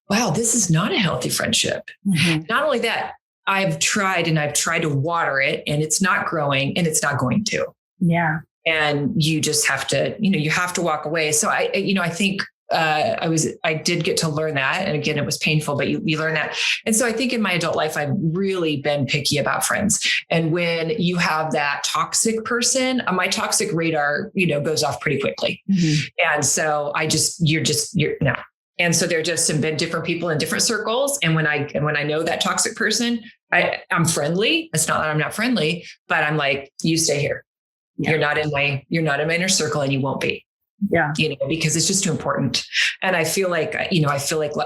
wow, this is not a healthy friendship. Mm-hmm. Not only that, I've tried to water it and it's not growing and it's not going to. Yeah. And you just have to, you have to walk away. So I think I did get to learn that. And again, it was painful, but you learn that. And so I think in my adult life, I've really been picky about friends. And when you have that toxic person, my toxic radar, goes off pretty quickly. Mm-hmm. And so you're no. And so there just have been different people in different circles. And when I know that toxic person, I'm friendly. It's not that I'm not friendly, but I'm like, you stay here. Yeah. You're not in my inner circle and you won't be. Yeah. Because it's just too important. And I feel like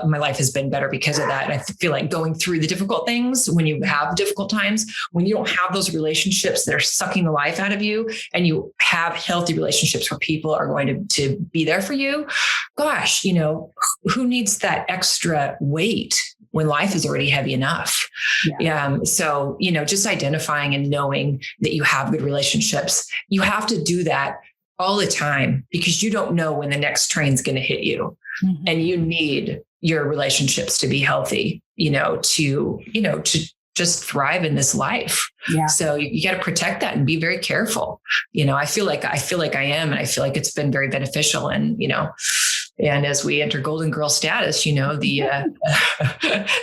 my life has been better because of that. And I feel like going through the difficult things, when you have difficult times, when you don't have those relationships that are sucking the life out of you, and you have healthy relationships where people are going to be there for you, gosh, who needs that extra weight when life is already heavy enough? Yeah. So, just identifying and knowing that you have good relationships, you have to do that all the time, because you don't know when the next train's going to hit you. Mm-hmm. And you need your relationships to be healthy, to just thrive in this life. Yeah. So you got to protect that and be very careful. I feel like I am, and I feel like it's been very beneficial. And, And as we enter Golden Girl status, the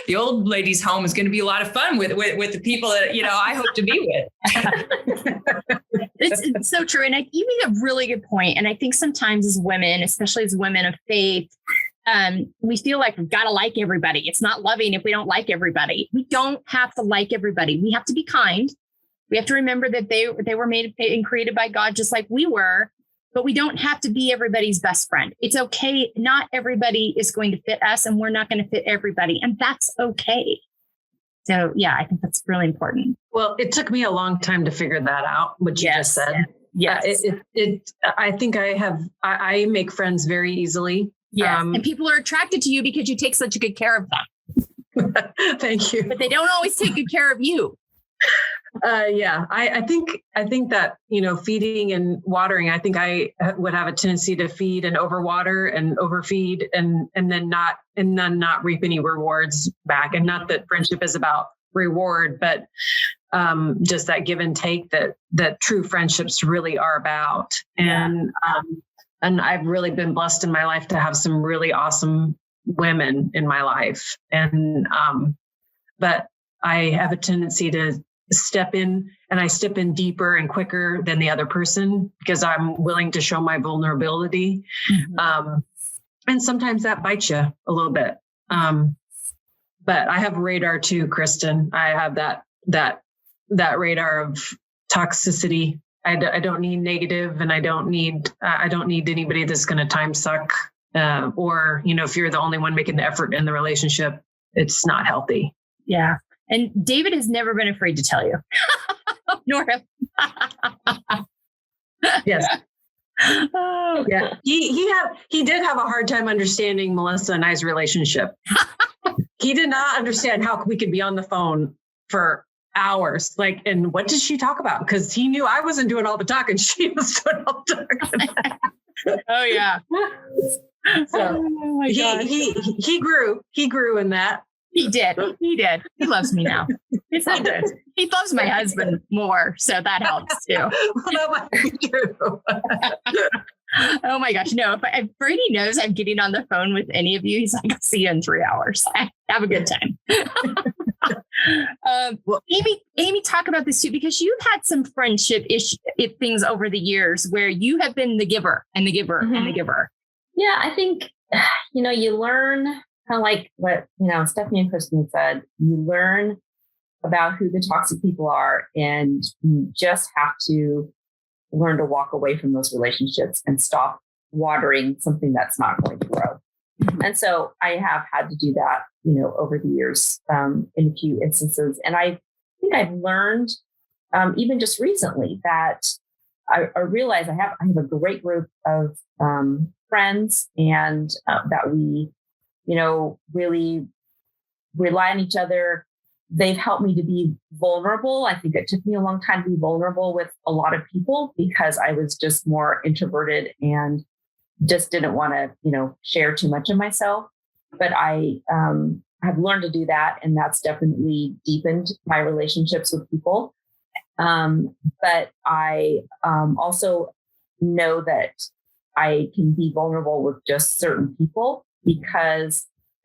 the old lady's home is going to be a lot of fun with the people that, I hope to be with. It's so true. And you made a really good point. And I think sometimes as women, especially as women of faith, we feel like we've got to like everybody. It's not loving if we don't like everybody. We don't have to like everybody. We have to be kind. We have to remember that they were made and created by God just like we were. But we don't have to be everybody's best friend. It's okay. Not everybody is going to fit us, and we're not going to fit everybody. And that's okay. So, yeah, I think that's really important. Well, it took me a long time to figure that out, what you just said. Yes. I think I make friends very easily. Yeah. And people are attracted to you because you take such a good care of them. Thank you. But they don't always take good care of you. I think that, feeding and watering, I think I would have a tendency to feed and overwater and overfeed and then not reap any rewards back. And not that friendship is about reward, but just that give and take that true friendships really are about. And I've really been blessed in my life to have some really awesome women in my life. And, but I have a tendency to step in, and I step in deeper and quicker than the other person because I'm willing to show my vulnerability. Mm-hmm. And sometimes that bites you a little bit. But I have radar too, Kristen. I have that radar of toxicity. I don't need negative, and I don't need anybody that's going to time suck. Or, if you're the only one making the effort in the relationship, it's not healthy. Yeah. And David has never been afraid to tell you. Nor have. Yes. Oh, yeah. He did have a hard time understanding Melissa and I's relationship. He did not understand how we could be on the phone for hours. And what did she talk about? Because he knew I wasn't doing all the talking. She was doing all the talking. Oh, yeah. So he grew in that. He did. He loves me now. It's all good. He loves my husband more. So that helps too. Well, that might be true. Oh my gosh. No, if Brady knows I'm getting on the phone with any of you, he's like, I'll see you in 3 hours. Have a good time. Well, Amy, talk about this too, because you've had some friendship things over the years where you have been the giver and the giver and the giver. Yeah, I think, you learn kind of like what, Stephanie and Kristen said, you learn about who the toxic people are, and you just have to learn to walk away from those relationships and stop watering something that's not going to grow. And so I have had to do that, over the years, in a few instances. And I think I've learned, even just recently, that I realize I have a great group of friends, and that we, really rely on each other. They've helped me to be vulnerable. I think it took me a long time to be vulnerable with a lot of people because I was just more introverted and just didn't want to, share too much of myself. But I have learned to do that. And that's definitely deepened my relationships with people. But I also know that I can be vulnerable with just certain people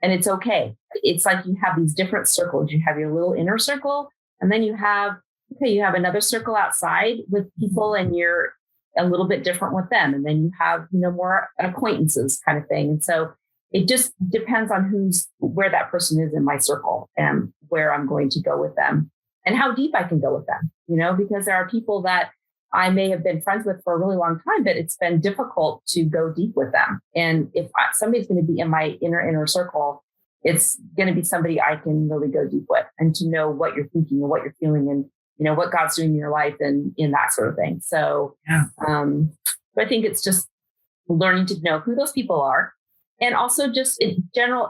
and it's okay. It's like you have these different circles. You have your little inner circle, and then you have another circle outside with people, and you're a little bit different with them. And then you have, more acquaintances kind of thing. And so it just depends on where that person is in my circle and where I'm going to go with them and how deep I can go with them, because there are people that I may have been friends with for a really long time, but it's been difficult to go deep with them. And if somebody's going to be in my inner circle, it's going to be somebody I can really go deep with, and to know what you're thinking and what you're feeling, and what God's doing in your life and in that sort of thing. So, but I think it's just learning to know who those people are, and also just in general,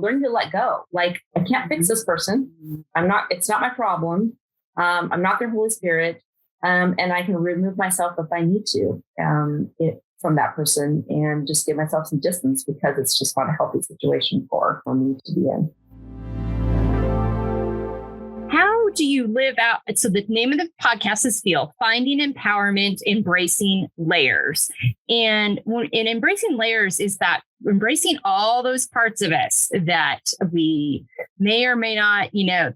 learning to let go. Like, I can't fix this person. It's not my problem. I'm not their Holy Spirit. And I can remove myself if I need to from that person and just give myself some distance, because it's just not a healthy situation for me to be in. How do you live out? So the name of the podcast is Finding Empowerment, Embracing Layers. And embracing layers is that embracing all those parts of us that we may or may not,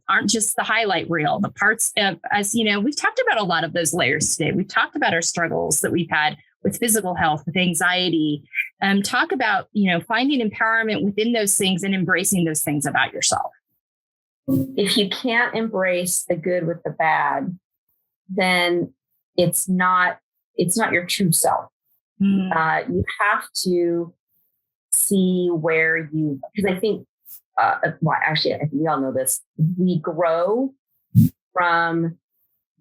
aren't just the highlight reel, the parts of us, we've talked about a lot of those layers today. We've talked about our struggles that we've had with physical health, with anxiety, talk about, finding empowerment within those things and embracing those things about yourself. If you can't embrace the good with the bad, then it's not your true self. You have to see where because I think, actually, I think we all know this. We grow from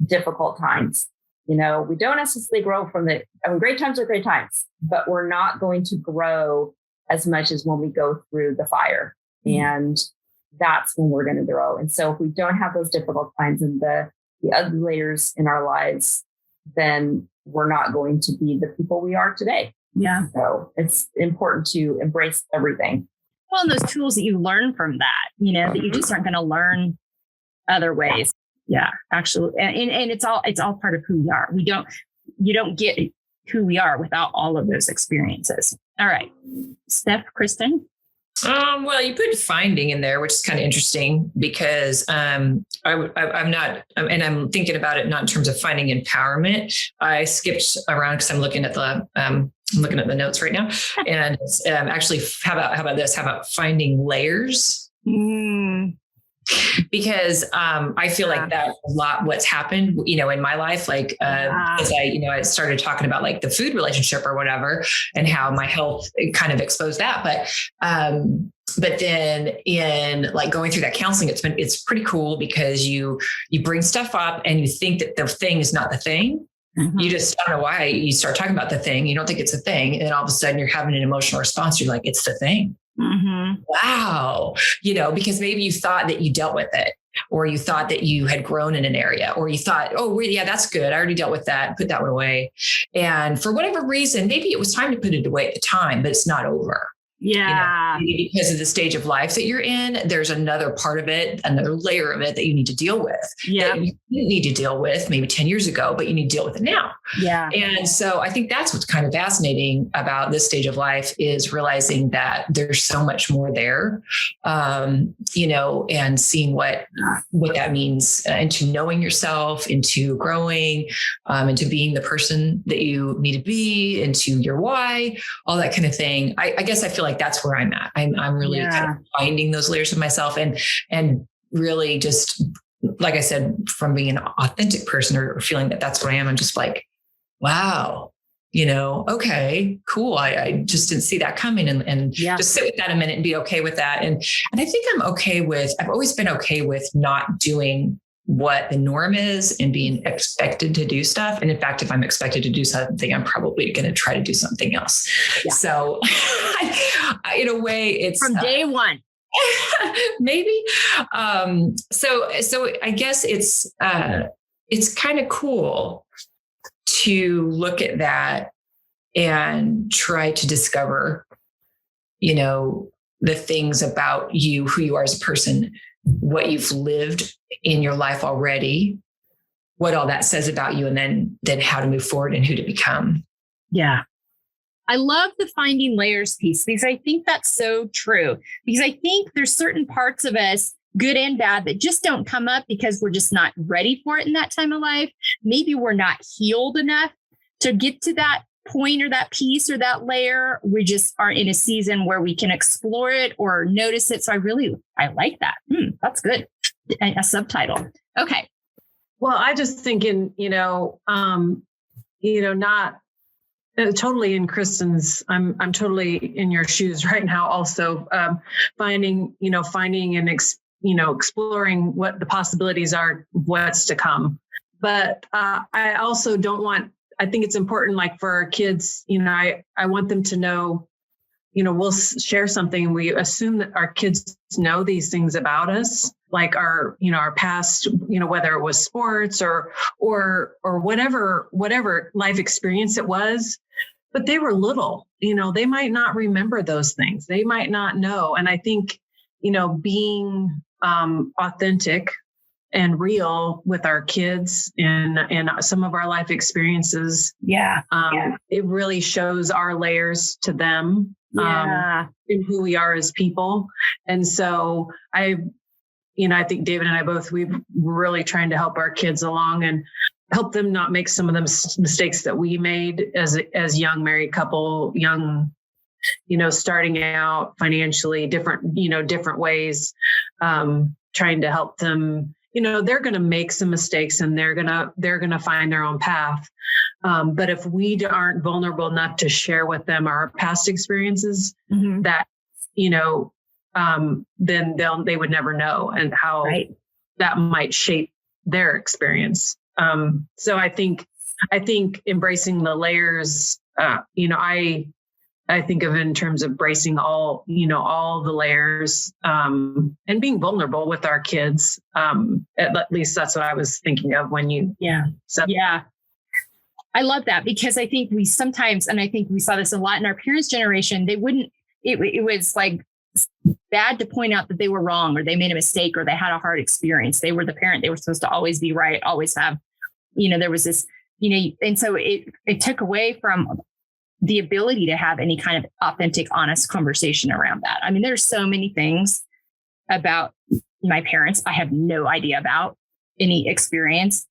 difficult times. We don't necessarily grow from great times are great times, but we're not going to grow as much as when we go through the fire. And that's when we're going to grow. And so if we don't have those difficult times and the ugly layers in our lives, then we're not going to be the people we are today. Yeah. So it's important to embrace everything. Well, and those tools that you learn from that, that you just aren't going to learn other ways. Yeah, actually. And it's all part of who we are. You don't get who we are without all of those experiences. All right. Steph, Kristen. Well, you put finding in there, which is kind of interesting because I'm not, and I'm thinking about it not in terms of finding empowerment. I skipped around because I'm looking at the notes right now, and actually, how about this? How about finding layers? Because I feel like that's a lot what's happened, in my life. Like as I started talking about like the food relationship or whatever, and how my health kind of exposed that. But then in like going through that counseling, it's pretty cool because you bring stuff up and you think that the thing is not the thing. Mm-hmm. You just don't know why you start talking about the thing. You don't think it's a thing. And then all of a sudden you're having an emotional response. You're like, it's the thing. Mm-hmm. Wow. Because maybe you thought that you dealt with it, or you thought that you had grown in an area, or you thought, oh, yeah, that's good. I already dealt with that. Put that one away. And for whatever reason, maybe it was time to put it away at the time, but it's not over. Yeah. Maybe because of the stage of life that you're in, there's another part of it, another layer of it that you need to deal with. Yeah. That you didn't need to deal with maybe 10 years ago, but you need to deal with it now. Yeah. And so I think that's what's kind of fascinating about this stage of life is realizing that there's so much more there, and seeing what that means, into knowing yourself, into growing, into being the person that you need to be, into your why, all that kind of thing. I guess I feel like that's where I'm at. I'm really kind of finding those layers of myself and really just, like I said, from being an authentic person or feeling that that's what I am, I'm just like, wow, okay, cool. I just didn't see that coming and just sit with that a minute and be okay with that. And I think I've always been okay with not doing what the norm is and being expected to do stuff. And in fact, if I'm expected to do something, I'm probably going to try to do something else. Yeah. So in a way, it's from day one, maybe. So I guess it's kind of cool to look at that and try to discover, the things about you, who you are as a person, what you've lived in your life already, what all that says about you, and then how to move forward and who to become. Yeah. I love the finding layers piece because I think that's so true. Because I think there's certain parts of us, good and bad, that just don't come up because we're just not ready for it in that time of life. Maybe we're not healed enough to get to that point or that piece or that layer. We just aren't in a season where we can explore it or notice it. So I like that. That's good. A subtitle. Okay. Well, I just thinking, not totally in Kristen's, I'm totally in your shoes right now. Also finding and exploring what the possibilities are, what's to come. But I also I think it's important, like for our kids, I want them to know, we'll share something. We assume that our kids know these things about us, like our past, whether it was sports or whatever life experience it was, but they were little, they might not remember those things. They might not know. And I think, being authentic and real with our kids and some of our life experiences. It really shows our layers to them, and who we are as people. And so I think David and I both, we've really trying to help our kids along and help them not make some of the mistakes that we made as young married couple, starting out financially, different ways, trying to help them. They're going to make some mistakes and they're going to find their own path. But if we aren't vulnerable enough to share with them our past experiences, that, then they would never know, and how that might shape their experience. So I think embracing the layers, I think of it in terms of embracing all the layers, and being vulnerable with our kids. At least that's what I was thinking of when you said. Yeah. I love that, because I think we sometimes, and I think we saw this a lot in our parents' generation, it was like bad to point out that they were wrong, or they made a mistake, or they had a hard experience. They were the parent. They were supposed to always be right, always have, there was this, and so it took away from the ability to have any kind of authentic, honest conversation around that. I mean, there's so many things about my parents I have no idea about, any experience.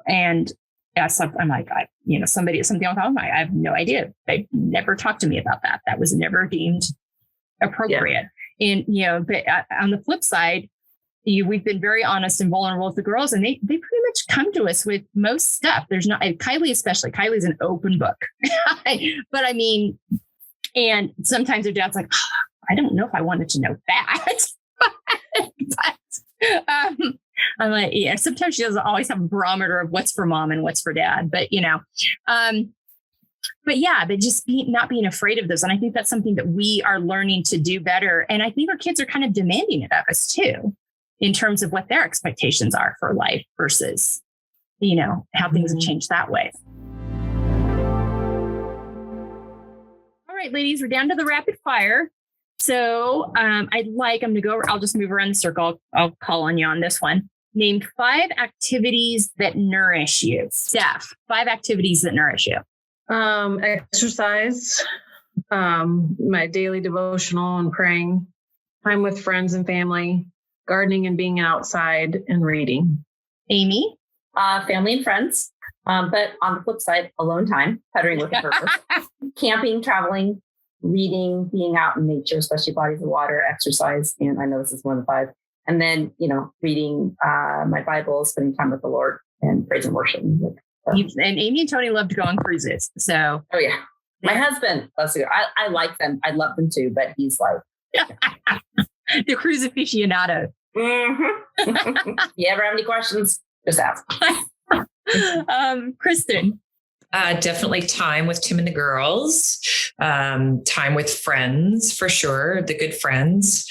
And I'm like, something I'll tell them, I have no idea. They never talked to me about that. That was never deemed appropriate. And, but on the flip side, we've been very honest and vulnerable with the girls, and they pretty much come to us with most stuff. There's not, Kylie especially. Kylie's an open book. But I mean, and sometimes their dad's like, I don't know if I wanted to know that. But, I'm like, sometimes she doesn't always have a barometer of what's for mom and what's for dad. But, but just not being afraid of those. And I think that's something that we are learning to do better. And I think our kids are kind of demanding it of us too, in terms of what their expectations are for life versus, how things have changed that way. All right, ladies, we're down to the rapid fire. So I'm going to go, I'll just move around the circle. I'll call on you on this one. Name 5 activities that nourish you. Steph, 5 activities that nourish you. Exercise, my daily devotional and praying, time with friends and family, gardening and being outside, and reading. Amy? Family and friends. But on the flip side, alone time, puttering with a purpose, camping, traveling, reading, being out in nature, especially bodies of water, exercise. And I know this is one of the 5. And then, reading my Bible, spending time with the Lord, and praise and worship. And Amy and Tony love to go on cruises. So, oh yeah, my husband loves to go. I like them. I love them too, but he's like the cruise aficionado. Mm-hmm. You ever have any questions? Just ask. Kristen. Definitely time with Tim and the girls, time with friends for sure, the good friends,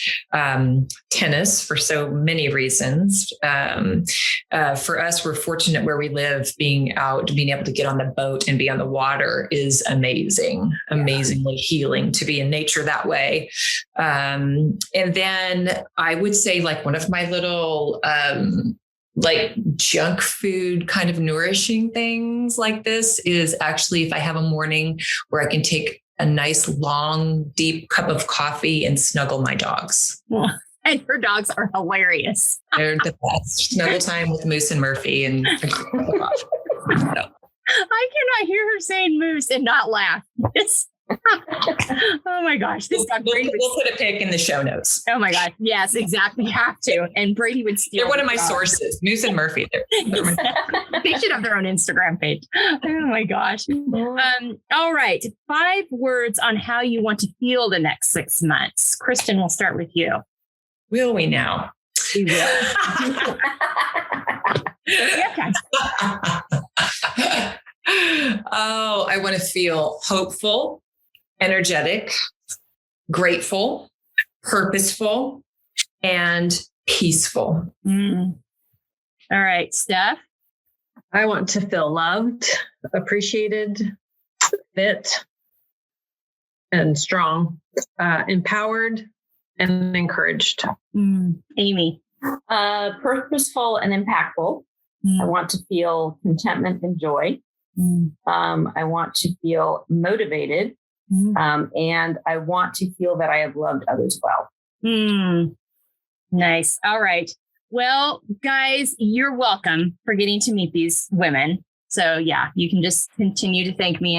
tennis for so many reasons. For us, we're fortunate where we live, being able to get on the boat and be on the water is amazingly healing to be in nature that way. And then I would say like one of my little, like junk food kind of nourishing things like this is actually if I have a morning where I can take a nice long deep cup of coffee and snuggle my dogs. And her dogs are hilarious. They're the best. Snuggle time with Moose and Murphy and a cup of coffee. So. I cannot hear her saying Moose and not laugh. Oh my gosh. We'll put a pic in the show notes. Oh my God. Yes, exactly. Have to. And Brady would steal. They're one of my sources. Moose and Murphy. They should have their own Instagram page. Oh my gosh. All right. 5 words on how you want to feel the next 6 months. Kristen, we'll start with you. Will we now? We will. Oh, I want to feel hopeful, energetic, grateful, purposeful, and peaceful. All right, Steph. I want to feel loved, appreciated, fit, and strong, empowered, and encouraged. Amy. Purposeful and impactful. I want to feel contentment and joy. I want to feel motivated. And I want to feel that I have loved others well. Nice. All right. Well, guys, you're welcome for getting to meet these women. So yeah, you can just continue to thank me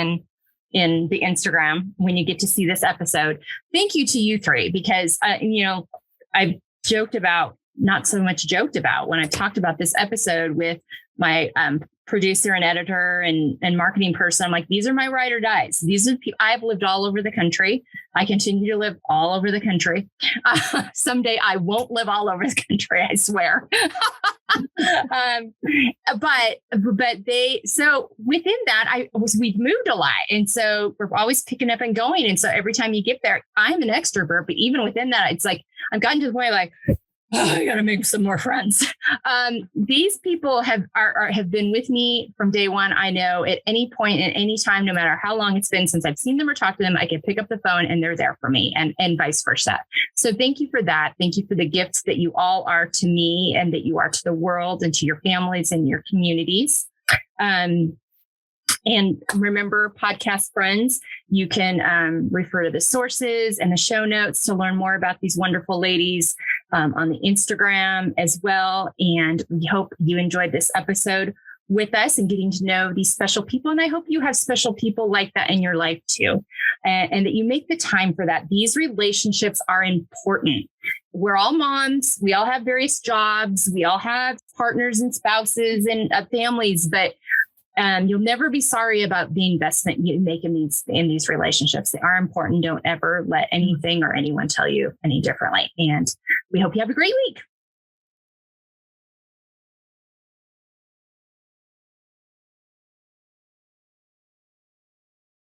in the Instagram when you get to see this episode. Thank you to you three, because, I've not so much joked about when I talked about this episode with my producer and editor and marketing person. I'm like, these are my ride or dies. These are people. I've lived all over the country. I continue to live all over the country. Someday I won't live all over the country, I swear. So within that, we've moved a lot. And so we're always picking up and going. And so every time you get there, I'm an extrovert, but even within that, it's like, I've gotten to the point like, I got to make some more friends. These people have been with me from day one. I know at any point, at any time, no matter how long it's been since I've seen them or talked to them, I can pick up the phone and they're there for me, and vice versa. So thank you for that. Thank you for the gifts that you all are to me and that you are to the world and to your families and your communities. And remember, podcast friends, you can refer to the sources and the show notes to learn more about these wonderful ladies on the Instagram as well. And we hope you enjoyed this episode with us and getting to know these special people. And I hope you have special people like that in your life too, and that you make the time for that. These relationships are important. We're all moms. We all have various jobs. We all have partners and spouses and families, but you'll never be sorry about the investment you make in these relationships. They are important. Don't ever let anything or anyone tell you any differently. And we hope you have a great week.